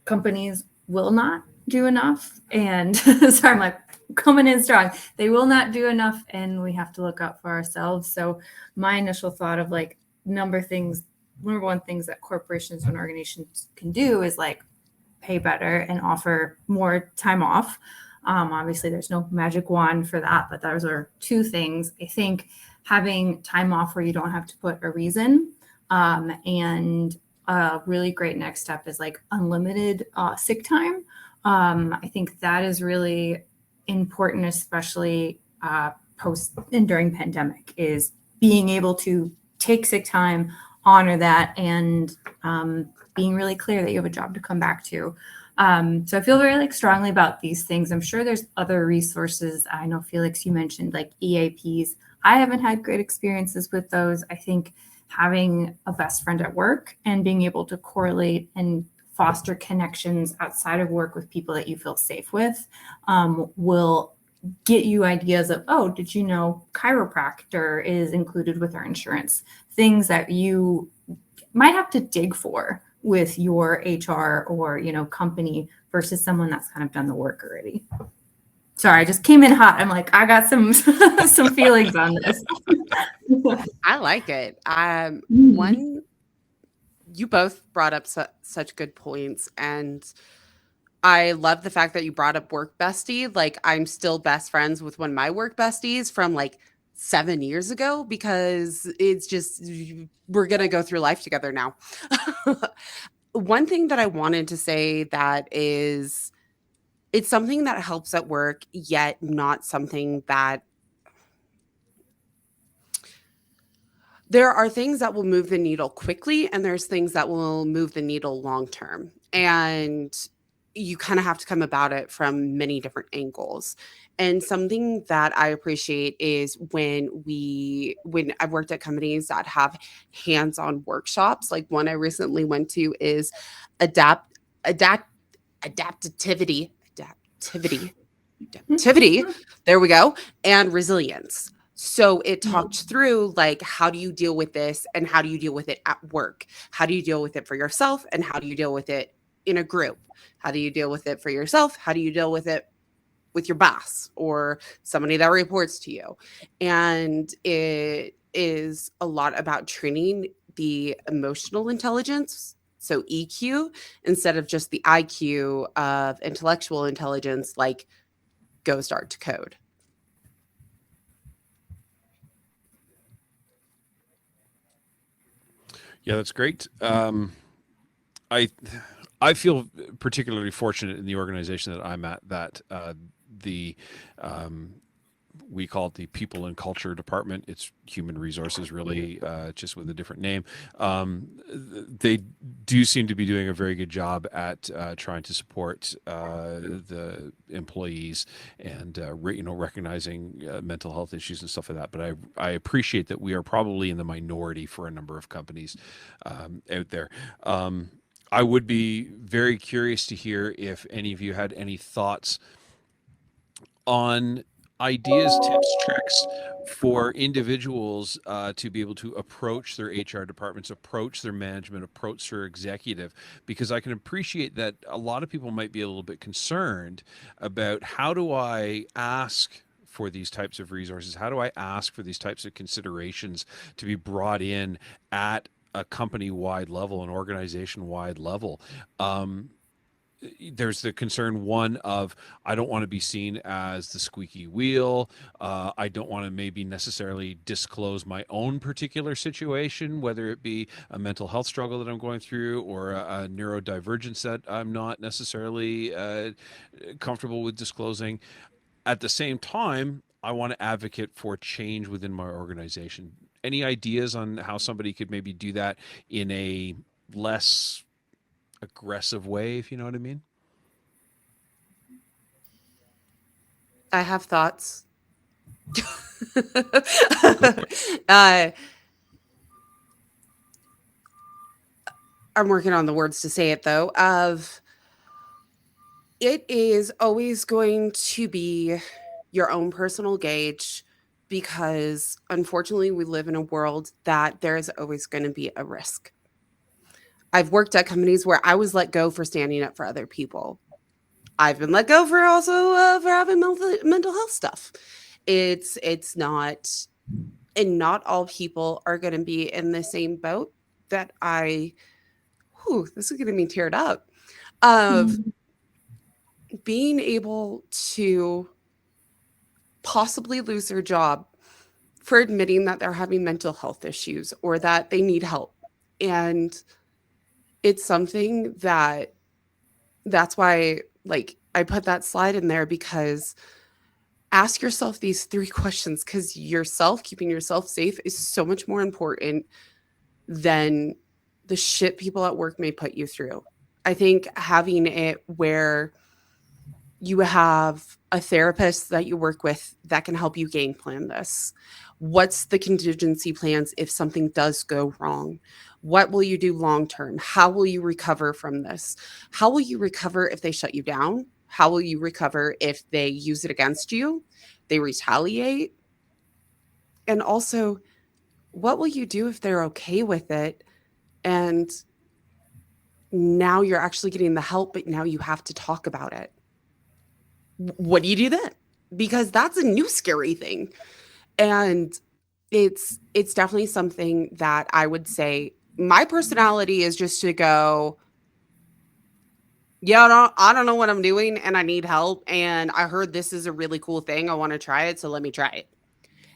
companies will not do enough, and sorry, I'm like coming in strong. They will not do enough, and we have to look out for ourselves. So my initial thought of like number one things that corporations and organizations can do is like pay better and offer more time off. Obviously, there's no magic wand for that, but those are two things. I think having time off where you don't have to put a reason, and a really great next step is like unlimited sick time. I think that is really important, especially post and during pandemic, is being able to take sick time, honor that, and being really clear that you have a job to come back to. So I feel very like strongly about these things. I'm sure there's other resources. I know, Felix, you mentioned like EAPs. I haven't had great experiences with those. I think having a best friend at work and being able to correlate and foster connections outside of work with people that you feel safe with will get you ideas of, oh, did you know chiropractor is included with our insurance? Things that you might have to dig for with your HR or, company versus someone that's kind of done the work already. Sorry, I just came in hot. I'm like, I got some some feelings on this. I like it. One, you both brought up such good points, and I love the fact that you brought up work bestie. Like, I'm still best friends with one of my work besties from like 7 years ago, because it's just, we're going to go through life together now. One thing that I wanted to say that is, it's something that helps at work, yet not something that, there are things that will move the needle quickly, and there's things that will move the needle long term. And you kind of have to come about it from many different angles. And something that I appreciate is when I've worked at companies that have hands-on workshops. Like, one I recently went to is adapt adapt adaptivity there we go, and resilience. So it talked through, like, how do you deal with this, and how do you deal with it at work? How do you deal with it for yourself, and how do you deal with it in a group? How do you deal with it for yourself? How do you deal with it with your boss or somebody that reports to you? And it is a lot about training the emotional intelligence, so EQ, instead of just the IQ of intellectual intelligence, like go start to code. Yeah, that's great. I I feel particularly fortunate in the organization that I'm at, that the we call it the People and Culture Department. It's human resources, really, just with a different name. They do seem to be doing a very good job at trying to support the employees and recognizing mental health issues and stuff like that. But I appreciate that we are probably in the minority for a number of companies out there. I would be very curious to hear if any of you had any thoughts on ideas, tips, tricks for individuals to be able to approach their HR departments, approach their management, approach their executive, because I can appreciate that a lot of people might be a little bit concerned about, how do I ask for these types of resources? How do I ask for these types of considerations to be brought in at a company-wide level, an organization-wide level? There's the concern, one, of, I don't want to be seen as the squeaky wheel. I don't want to maybe necessarily disclose my own particular situation, whether it be a mental health struggle that I'm going through, or a neurodivergence that I'm not necessarily comfortable with disclosing. At the same time, I want to advocate for change within my organization. Any ideas on how somebody could maybe do that in a less aggressive way, if you know what I mean? I have thoughts. uh, I'm working on the words to say it, though. It is always going to be your own personal gauge, because unfortunately we live in a world that there is always going to be a risk. I've worked at companies where I was let go for standing up for other people. I've been let go for also for having mental health stuff. It's not, and not all people are going to be in the same boat that this is getting me teared up, of being able to possibly lose their job for admitting that they're having mental health issues or that they need help. And it's something that's why, like, I put that slide in there, because ask yourself these 3 questions, because keeping yourself safe is so much more important than the shit people at work may put you through. I think having it where you have a therapist that you work with that can help you game plan this. What's the contingency plans if something does go wrong? What will you do long term? How will you recover from this? How will you recover if they shut you down? How will you recover if they use it against you? They retaliate? And also, what will you do if they're okay with it? And now you're actually getting the help, but now you have to talk about it. What do you do then? Because that's a new scary thing. And it's definitely something that I would say my personality is just to go, yeah, I don't know what I'm doing and I need help. And I heard this is a really cool thing. I want to try it. So let me try it.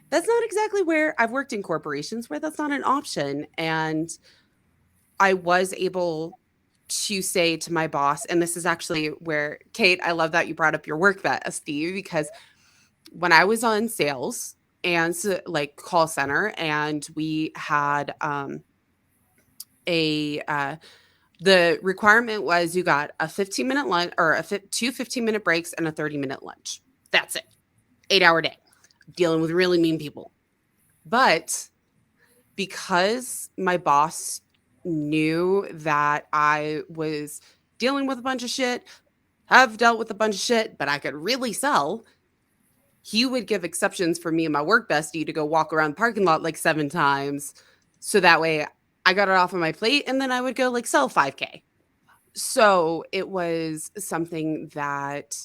That's not exactly where I've worked in corporations where that's not an option. And I was able to say to my boss, and this is actually where, Kate, I love that you brought up your work Steve, because when I was on sales and like call center, and we had the requirement was you got a 15-minute lunch or two 15-minute breaks and a 30-minute lunch. That's it. 8-hour day dealing with really mean people. But because my boss knew that I was dealing with a bunch of shit, have dealt with a bunch of shit, but I could really sell, he would give exceptions for me and my work bestie to go walk around the parking lot like 7 times. So that way I got it off of my plate, and then I would go like sell 5K. So it was something that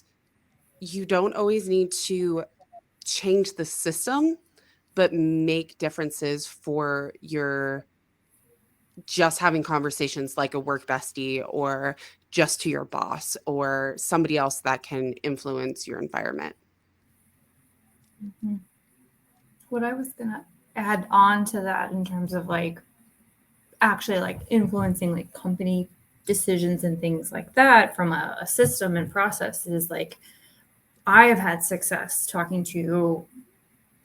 you don't always need to change the system, but make differences for your just having conversations like a work bestie or just to your boss or somebody else that can influence your environment. Mm-hmm. What I was going to add on to that in terms of like actually like influencing like company decisions and things like that from a system and process is like, I have had success talking to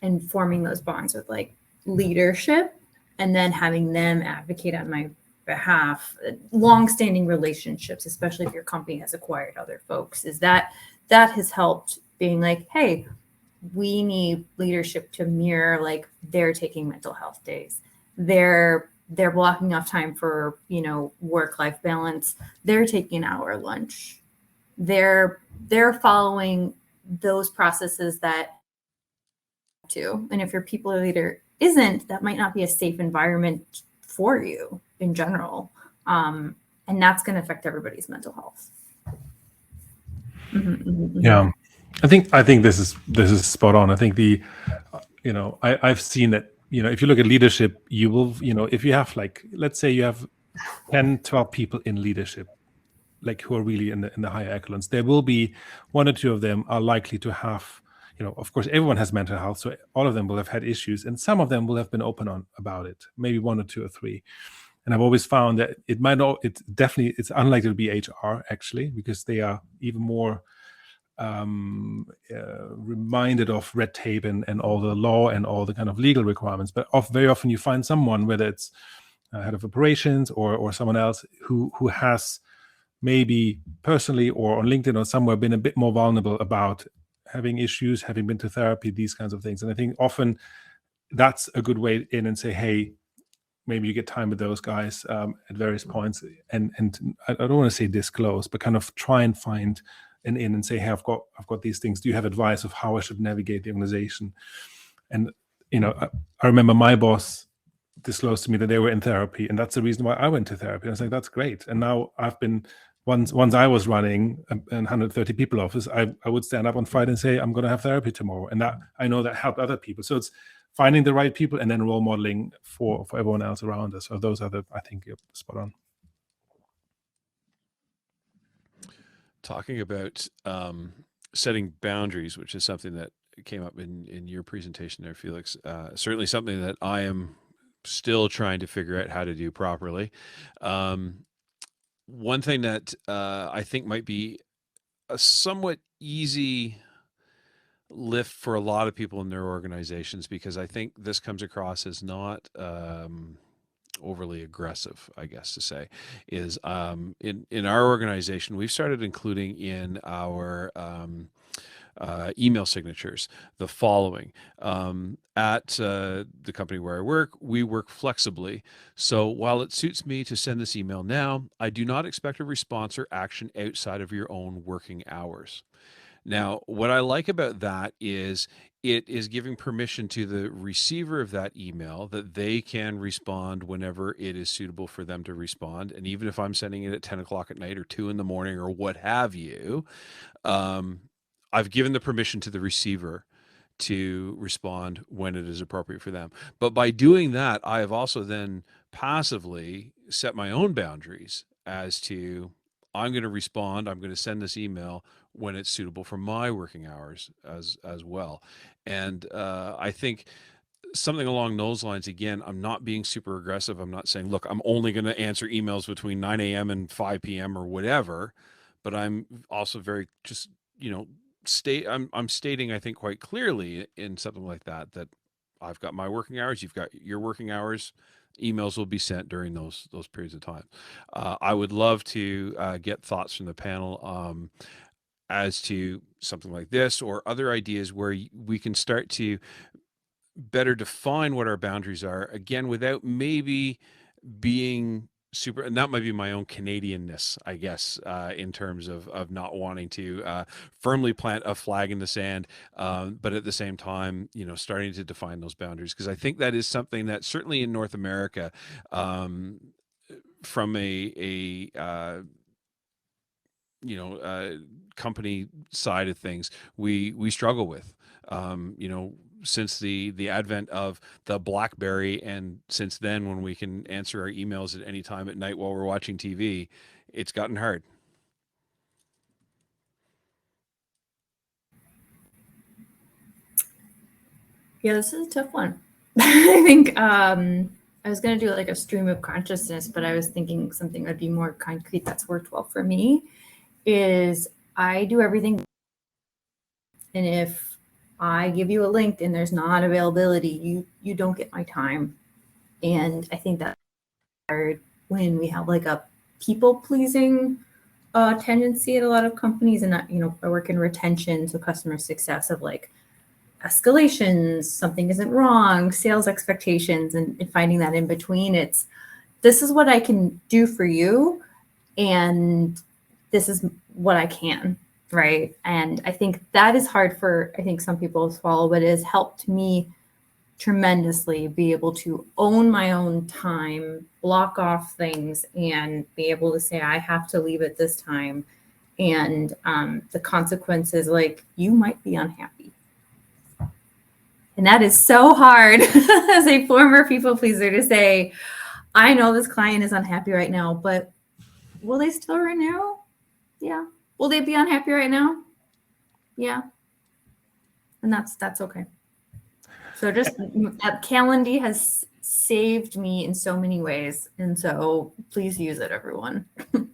and forming those bonds with like leadership and then having them advocate on my behalf. Long-standing relationships, especially if your company has acquired other folks, is that has helped being like, hey, we need leadership to mirror like they're taking mental health days. They're blocking off time for, work-life balance. They're taking an hour lunch. They're following those processes that to. And if your people leader isn't, that might not be a safe environment for you in general. And that's going to affect everybody's mental health. Mm-hmm, mm-hmm. Yeah. I think this is spot on. I think I've seen that, if you look at leadership, you will, if you have like, let's say you have 10, 12 people in leadership, like who are really in the higher echelons, there will be 1 or 2 of them are likely to have, of course, everyone has mental health. So all of them will have had issues, and some of them will have been open about it, maybe 1 or 2 or 3. And I've always found that it's unlikely to be HR actually, because they are even more reminded of red tape and all the law and all the kind of legal requirements. But very often you find someone, whether it's head of operations or someone else who has maybe personally or on LinkedIn or somewhere been a bit more vulnerable about having issues, having been to therapy, these kinds of things. And I think often that's a good way in and say, hey, maybe you get time with those guys at various points. And I don't want to say disclose, but kind of try and find an in and say, hey, I've got these things. Do you have advice of how I should navigate the organization? And, I remember my boss disclosed to me that they were in therapy, and that's the reason why I went to therapy. I was like, that's great. And now I've been, once I was running an 130 people office, I would stand up on Friday and say, I'm going to have therapy tomorrow. And that, I know that helped other people. So it's finding the right people and then role modeling for everyone else around us. So those are I think you're spot on. Talking about setting boundaries, which is something that came up in your presentation there, Felix. Certainly something that I am still trying to figure out how to do properly. One thing that I think might be a somewhat easy lift for a lot of people in their organizations, because I think this comes across as not overly aggressive, I guess to say, is in our organization, we've started including in our email signatures the following. At the company where I work, we work flexibly. So while it suits me to send this email now, I do not expect a response or action outside of your own working hours. Now, what I like about that is it is giving permission to the receiver of that email that they can respond whenever it is suitable for them to respond. And even if I'm sending it at 10 o'clock at night or 2 in the morning or what have you, um, I've given the permission to the receiver to respond when it is appropriate for them. But by doing that, I have also then passively set my own boundaries as to I'm going to respond, I'm going to send this email when it's suitable for my working hours as well. And I think something along those lines, again, I'm not being super aggressive. I'm not saying, look, I'm only going to answer emails between 9 a.m. and 5 p.m. or whatever, but I'm also very just, I'm stating, I think, quite clearly in something like that, that I've got my working hours, you've got your working hours. Emails will be sent during those periods of time. I would love to get thoughts from the panel as to something like this or other ideas where we can start to better define what our boundaries are, again, without maybe being super, and that might be my own Canadianness, I guess, in terms of not wanting to firmly plant a flag in the sand, but at the same time, starting to define those boundaries, because I think that is something that certainly in North America, from a company side of things, we struggle with, since the advent of the BlackBerry, and since then when we can answer our emails at any time at night while we're watching TV, it's gotten hard. Yeah, this is a tough one. I think I was going to do like a stream of consciousness, but I was thinking something that would be more concrete that's worked well for me is I do everything. And if I give you a link and there's not availability, you don't get my time. And I think that's hard when we have like a people pleasing tendency at a lot of companies. And I work in retention, so customer success, of like escalations, something isn't wrong, sales expectations, and finding that in between. It's, this is what I can do for you, and this is what I can, right? And I think that is hard for, I think, some people to swallow, but it has helped me tremendously be able to own my own time, block off things, and be able to say, I have to leave at this time. And the consequences, like, you might be unhappy. And that is so hard as a former people pleaser to say, I know this client is unhappy right now, but will they still renew? Yeah. Will they be unhappy right now? Yeah. And that's okay. So just Calendly has saved me in so many ways. And so please use it, everyone. And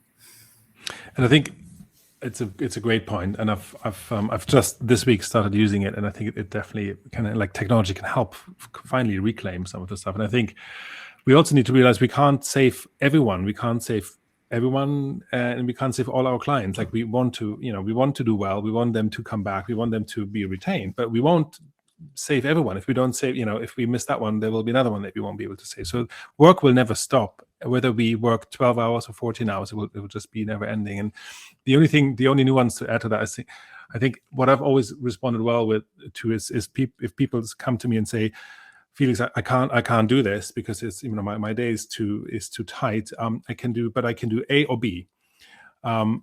I think it's a great point, and I've just this week started using it, and I think it definitely kind of, like, technology can help finally reclaim some of the stuff. And I think we also need to realize we can't save everyone. We can't save everyone, and we can't save all our clients. Like, we want to do well. We want them to come back. We want them to be retained, but we won't save everyone. If we don't save, if we miss that one, there will be another one that we won't be able to save. So work will never stop, whether we work 12 hours or 14 hours, it will just be never ending. And the only nuance to add to that is, I think what I've always responded well to is if people come to me and say, Felix, I can't do this because it's, my day is too tight. I can do A or B.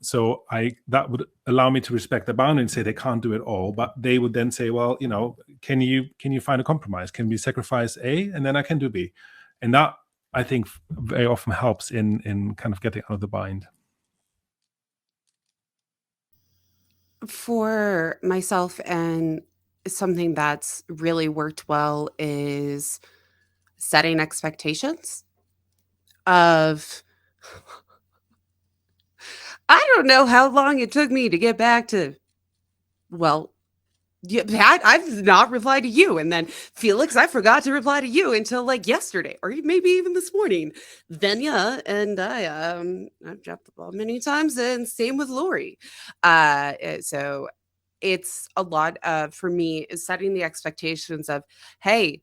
So that would allow me to respect the boundary and say they can't do it all, but they would then say, well, can you find a compromise? Can we sacrifice A and then I can do B? And that, I think, very often helps in kind of getting out of the bind. For myself, and something that's really worked well is setting expectations of, I don't know how long it took me to get back to, well, Yeah, Pat, I've not replied to you. And then Felix, I forgot to reply to you until like yesterday or maybe even this morning. Then yeah, and I've dropped the ball many times, and same with Lori. So it's a lot of, for me, is setting the expectations of, hey,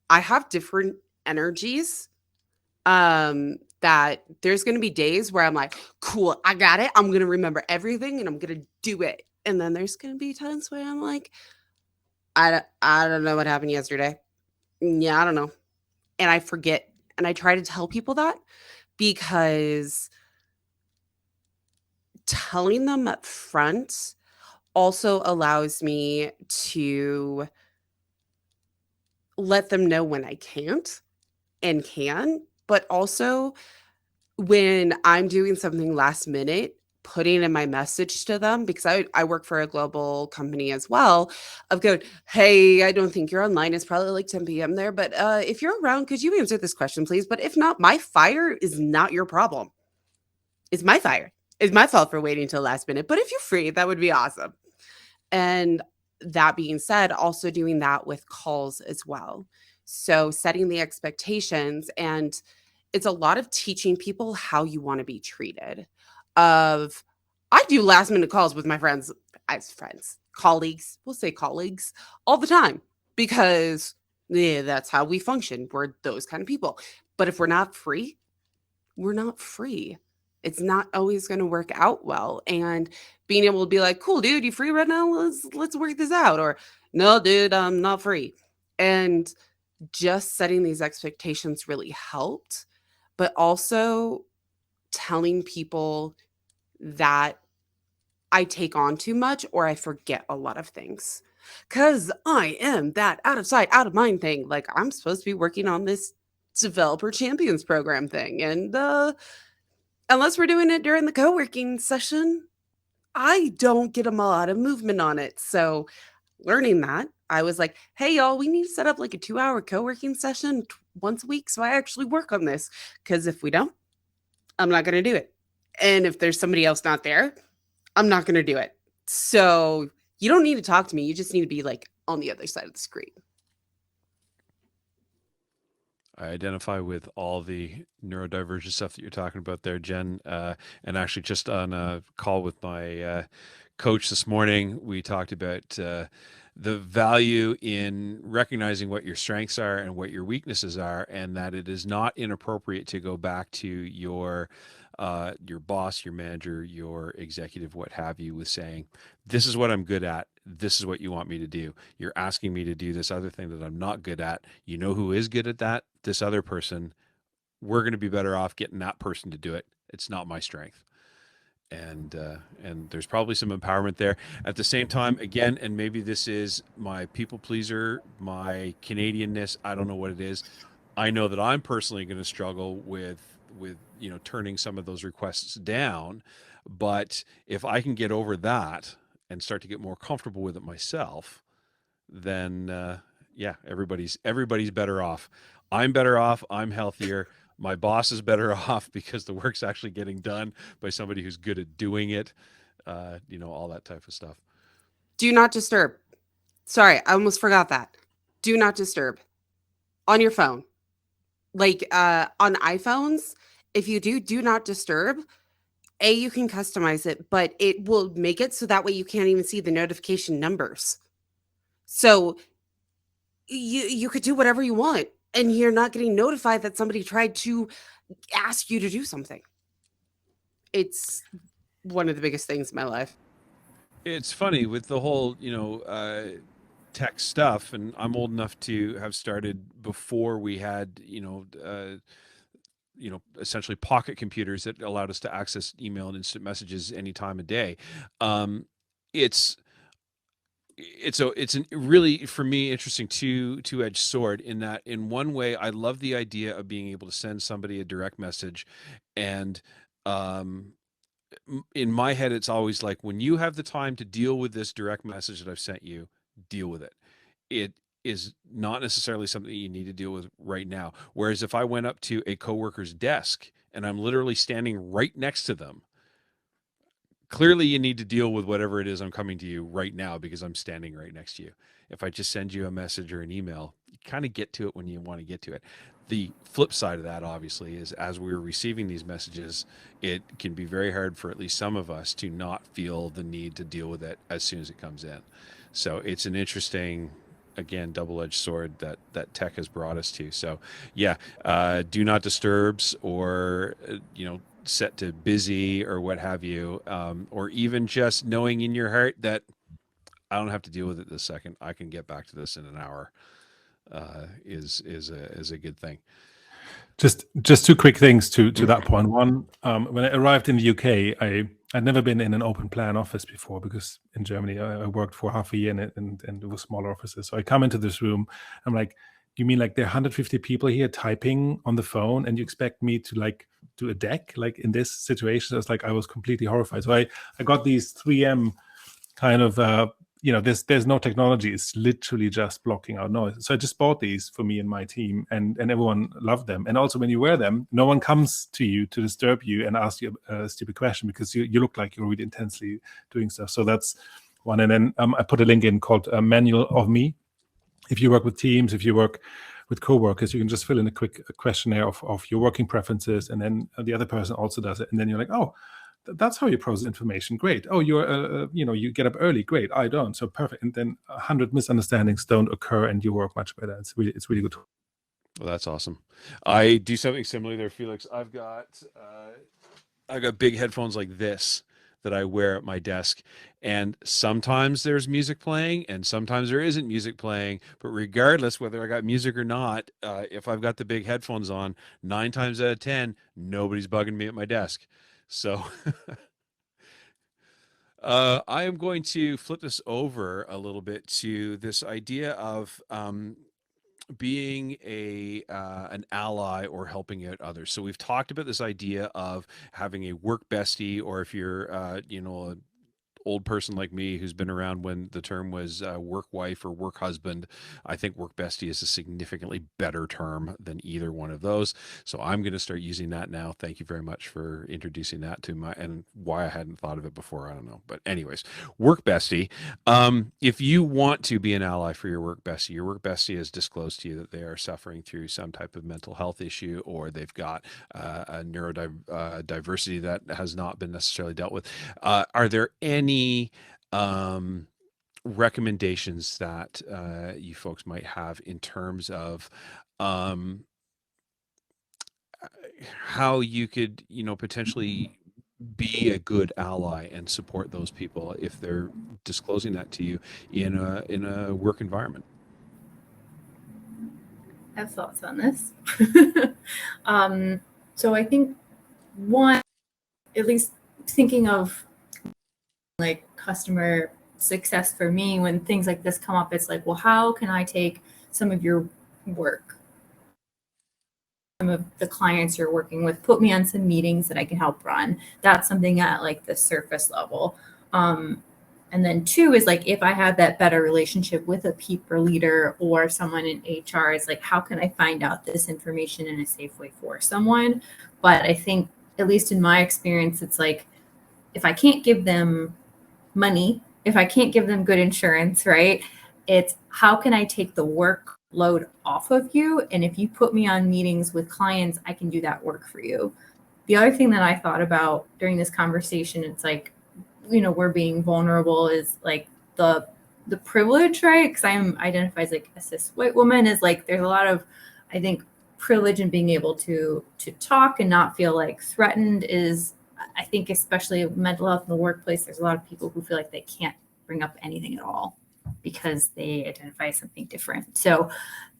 I have different energies. That there's gonna be days where I'm like, cool, I got it. I'm gonna remember everything and I'm gonna do it. And then there's gonna be times where I'm like, I don't know what happened yesterday. Yeah, I don't know. And I forget. And I try to tell people that because telling them up front also allows me to let them know when I can't and can, but also when I'm doing something last minute, putting in my message to them, because I work for a global company as well, of going, hey, I don't think you're online. It's probably like 10 p.m. there, but if you're around, could you answer this question, please? But if not, my fire is not your problem. It's my fire. It's my fault for waiting till last minute. But if you're free, that would be awesome. And that being said, also doing that with calls as well. So setting the expectations, and it's a lot of teaching people how you want to be treated. Of I do last minute calls with my friends, as friends, colleagues, we'll say colleagues all the time because yeah, that's how we function. We're those kind of people. But if we're not free, we're not free. It's not always going to work out well. And being able to be like, cool, dude, you free right now? Let's work this out. Or no, dude, I'm not free. And just setting these expectations really helped, but also telling people that I take on too much or I forget a lot of things. Cause I am that out of sight, out of mind thing. Like I'm supposed to be working on this developer champions program thing. And unless we're doing it during the co-working session, I don't get a lot of movement on it. So learning that, I was like, hey, y'all, we need to set up like a 2-hour co-working session once a week so I actually work on this. Because if we don't, I'm not going to do it. And if there's somebody else not there, I'm not going to do it. So you don't need to talk to me. You just need to be like on the other side of the screen. I identify with all the neurodivergent stuff that you're talking about there, Jen. And actually, just on a call with my coach this morning, we talked about the value in recognizing what your strengths are and what your weaknesses are, and that it is not inappropriate to go back to your boss, your manager, your executive, what have you, with saying, this is what I'm good at. This is what you want me to do. You're asking me to do this other thing that I'm not good at. You know who is good at that? This other person. We're going to be better off getting that person to do it. It's not my strength. And there's probably some empowerment there. At the same time, again, and maybe this is my people pleaser, my Canadianness. I don't know what it is. I know that I'm personally going to struggle with turning some of those requests down. But if I can get over that and start to get more comfortable with it myself, then yeah, everybody's better off. I'm better off. I'm healthier. My boss is better off because the work's actually getting done by somebody who's good at doing it. All that type of stuff. Do not disturb. Sorry, I almost forgot that. Do not disturb on your phone. Like on iPhones, if you do not disturb, you can customize it, but it will make it so that way you can't even see the notification numbers. So you could do whatever you want and you're not getting notified that somebody tried to ask you to do something. It's one of the biggest things in my life. It's funny with the whole, tech stuff, and I'm old enough to have started before we had, essentially pocket computers that allowed us to access email and instant messages any time of day. Um, it's it's a really, for me, interesting two-edged sword, in that in one way I love the idea of being able to send somebody a direct message, and um, in my head it's always like, when you have the time to deal with this direct message that I've sent you, deal with it. It is not necessarily something you need to deal with right now. Whereas if I went up to a coworker's desk and I'm literally standing right next to them, clearly you need to deal with whatever it is I'm coming to you right now because I'm standing right next to you. If I just send you a message or an email, you kind of get to it when you want to get to it. The flip side of that, obviously, is as we're receiving these messages, it can be very hard for at least some of us to not feel the need to deal with it as soon as it comes in. So it's an interesting, again, double-edged sword that tech has brought us to. So yeah, do not disturbs, or set to busy or what have you, or even just knowing in your heart that I don't have to deal with it this second. I can get back to this in an hour. Is a good thing. Just two quick things to that point. One, when I arrived in the UK, I'd never been in an open plan office before, because in Germany I worked for half a year and it was smaller offices. So I come into this room, I'm like, you mean like there are 150 people here typing on the phone, and you expect me to like do a deck like in this situation? It's like I was completely horrified. So I got these 3M kind of there's no technology, it's literally just blocking out noise. So I just bought these for me and my team, and everyone loved them. And also when you wear them, no one comes to you to disturb you and ask you a stupid question, because you look like you're really intensely doing stuff. So that's one. And then I put a link in called Manual of Me. If you work with teams, if you work with coworkers, you can just fill in a quick questionnaire of your working preferences, and then the other person also does it, and then you're like, oh, that's how you process information. Great. Oh, you're you get up early. Great. I don't. So perfect. And then 100 misunderstandings don't occur, and you work much better. It's really good. Well, that's awesome. I do something similar there, Felix. I've got big headphones like this that I wear at my desk, and sometimes there's music playing and sometimes there isn't music playing. But regardless whether I got music or not, if I've got the big headphones on, 9 times out of 10, nobody's bugging me at my desk. So I am going to flip this over a little bit to this idea of being an ally or helping out others. So we've talked about this idea of having a work bestie, or if you're an old person like me who's been around when the term was work wife or work husband, I think work bestie is a significantly better term than either one of those. So I'm going to start using that now. Thank you very much for introducing that to my, and why I hadn't thought of it before, I don't know. But anyways, work bestie. If you want to be an ally for your work bestie has disclosed to you that they are suffering through some type of mental health issue, or they've got a neurodiversity that has not been necessarily dealt with. Are there any recommendations that you folks might have in terms of how you could, potentially be a good ally and support those people if they're disclosing that to you in a work environment? I have thoughts on this. So I think one, at least thinking of like customer success for me, when things like this come up, it's like, well, how can I take some of your work, some of the clients you're working with, put me on some meetings that I can help run? That's something at like the surface level. And then two is like, if I have that better relationship with a people leader or someone in HR, it's like, how can I find out this information in a safe way for someone? But I think, at least in my experience, it's like, if I can't give them money, if I can't give them good insurance, right? It's how can I take the workload off of you? And if you put me on meetings with clients, I can do that work for you. The other thing that I thought about during this conversation, it's like, we're being vulnerable, is like the privilege, right? Because I'm identified as like a cis white woman, is like, there's a lot of, I think, privilege in being able to talk and not feel like threatened. Is, I think, especially mental health in the workplace, there's a lot of people who feel like they can't bring up anything at all because they identify as something different. So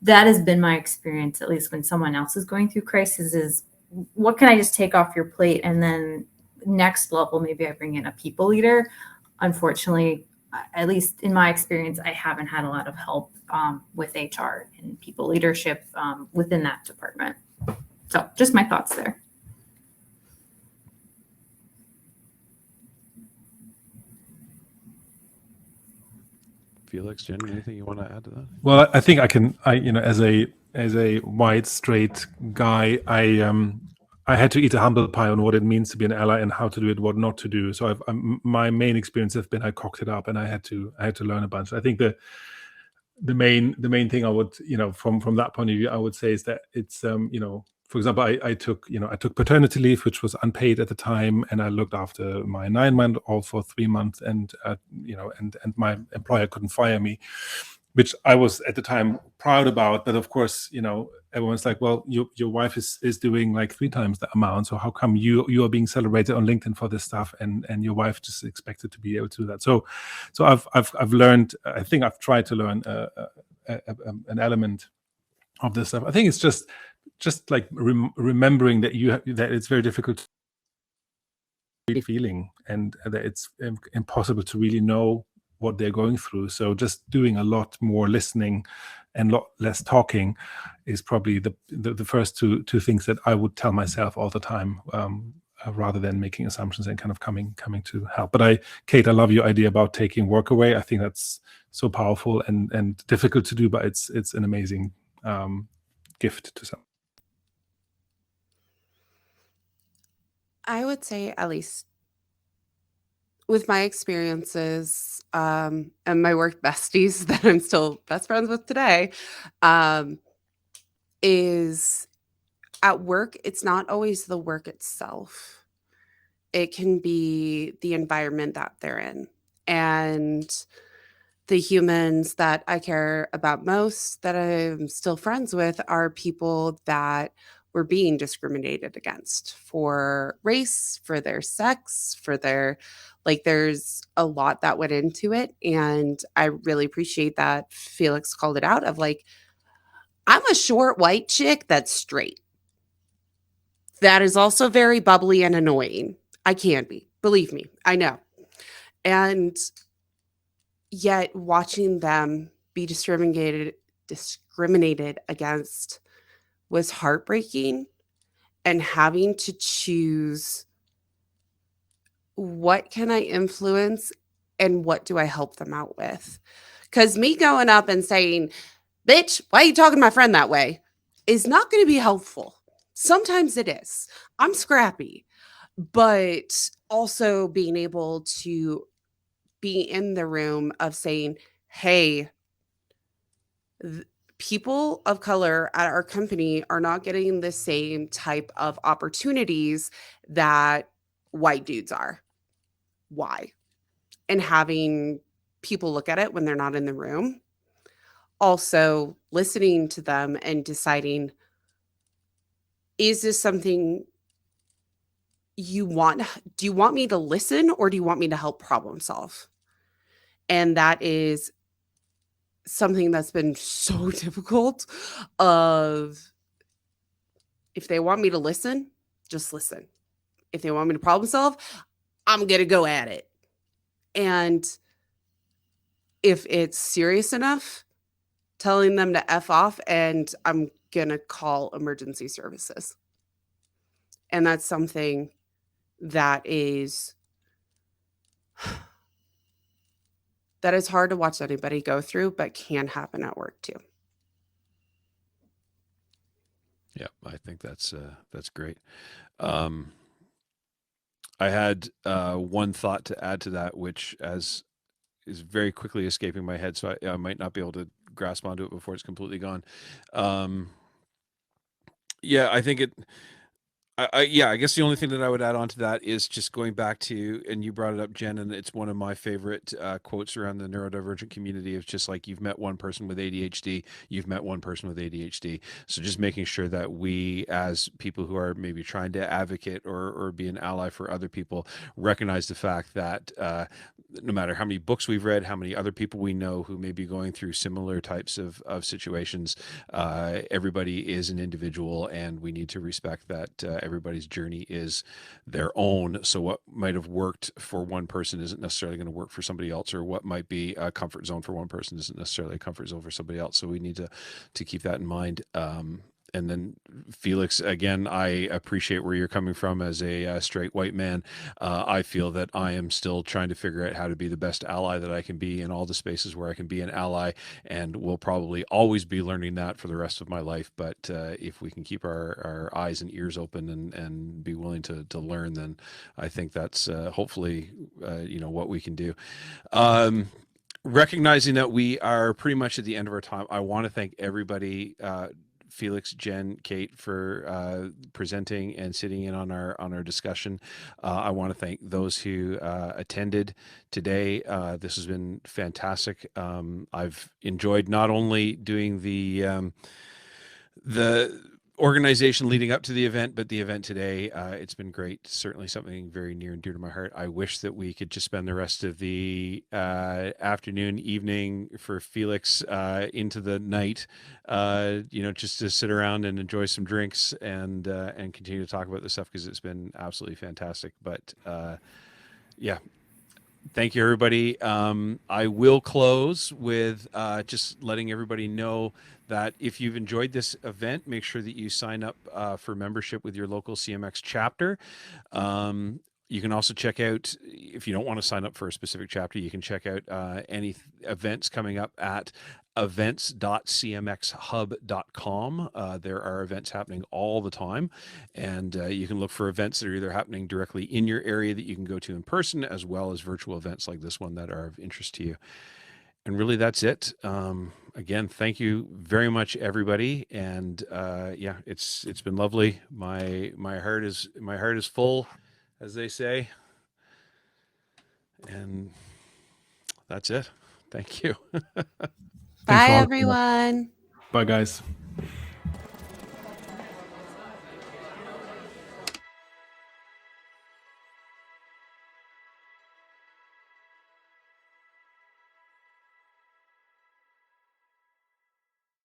that has been my experience, at least when someone else is going through crisis, is what can I just take off your plate? And then next level, maybe I bring in a people leader. Unfortunately, at least in my experience, I haven't had a lot of help with HR and people leadership within that department. So just my thoughts there. Felix, Jen, anything you want to add to that? Well, I think I can. As a white straight guy, I I had to eat a humble pie on what it means to be an ally and how to do it, what not to do. So my main experience has been I cocked it up, and I had to learn a bunch. I think the main thing I would, from that point of view, I would say is that it's for example, I took paternity leave, which was unpaid at the time, and I looked after my 9-month-old for 3 months, and and my employer couldn't fire me, which I was at the time proud about. But of course, everyone's like, well, your wife is doing like 3 times that amount, so how come you are being celebrated on LinkedIn for this stuff, and your wife just expected to be able to do that? So I've learned. I think I've tried to learn an element of this stuff. I think it's just like remembering that that it's very difficult to feeling, and that it's impossible to really know what they're going through. So just doing a lot more listening and a lot less talking is probably the first two things that I would tell myself all the time, rather than making assumptions and kind of coming to help. But Kate, I love your idea about taking work away. I think that's so powerful and difficult to do, but it's an amazing gift to some. I would say, at least with my experiences, and my work besties that I'm still best friends with today, is at work, it's not always the work itself. It can be the environment that they're in. And the humans that I care about most, that I'm still friends with, are people that were being discriminated against for race, for their sex, for their, like, there's a lot that went into it. And I really appreciate that Felix called it out of like, I'm a short white chick that's straight. That is also very bubbly and annoying. I can be, believe me, I know. And yet watching them be discriminated against was heartbreaking, and having to choose, what can I influence and what do I help them out with? Because me going up and saying, bitch, why are you talking to my friend that way, is not going to be helpful. Sometimes it is. I'm scrappy, but also being able to be in the room of saying, hey, people of color at our company are not getting the same type of opportunities that white dudes are. Why? And having people look at it when they're not in the room. Also listening to them and deciding, is this something you want? Do you want me to listen, or do you want me to help problem solve? And that is something that's been so difficult. Of, if they want me to listen, just listen. If they want me to problem solve, I'm going to go at it. And if it's serious enough, telling them to F off, and I'm going to call emergency services. And that's something that is hard to watch anybody go through, but can happen at work too. Yeah, I think that's great. I had one thought to add to that, which is very quickly escaping my head, so I might not be able to grasp onto it before it's completely gone. Yeah, I think it. I guess the only thing that I would add on to that is just going back to, and you brought it up, Jen, and it's one of my favorite quotes around the neurodivergent community. It's just like, you've met one person with ADHD, you've met one person with ADHD. So just making sure that we, as people who are maybe trying to advocate or be an ally for other people, recognize the fact that no matter how many books we've read, how many other people we know who may be going through similar types of situations, everybody is an individual, and we need to respect that everybody's journey is their own. So what might have worked for one person isn't necessarily going to work for somebody else, or what might be a comfort zone for one person isn't necessarily a comfort zone for somebody else. So we need to keep that in mind. then Felix, again, I appreciate where you're coming from as a straight white man. I feel that I am still trying to figure out how to be the best ally that I can be in all the spaces where I can be an ally, and will probably always be learning that for the rest of my life. But if we can keep our eyes and ears open and be willing to learn, then I think that's hopefully what we can do. Recognizing that we are pretty much at the end of our time, I want to thank everybody, Felix, Jen, Kate, for presenting and sitting in on our discussion. I want to thank those who attended today. This has been fantastic. I've enjoyed not only doing the organization leading up to the event, but the event today. It's been great. Certainly something very near and dear to my heart. I wish that we could just spend the rest of the afternoon, evening for Felix into the night, just to sit around and enjoy some drinks and continue to talk about this stuff, because it's been absolutely fantastic. But yeah. Thank you, everybody. I will close with just letting everybody know that if you've enjoyed this event, make sure that you sign up for membership with your local CMX chapter. You can also check out, if you don't want to sign up for a specific chapter, you can check out any events coming up at events.cmxhub.com. There are events happening all the time, and you can look for events that are either happening directly in your area that you can go to in person, as well as virtual events like this one that are of interest to you. And really, that's it. Again, thank you very much, everybody. And yeah, it's been lovely. My heart is full, as they say. And that's it. Thank you. Thanks Bye, a lot. everyone. Bye, guys.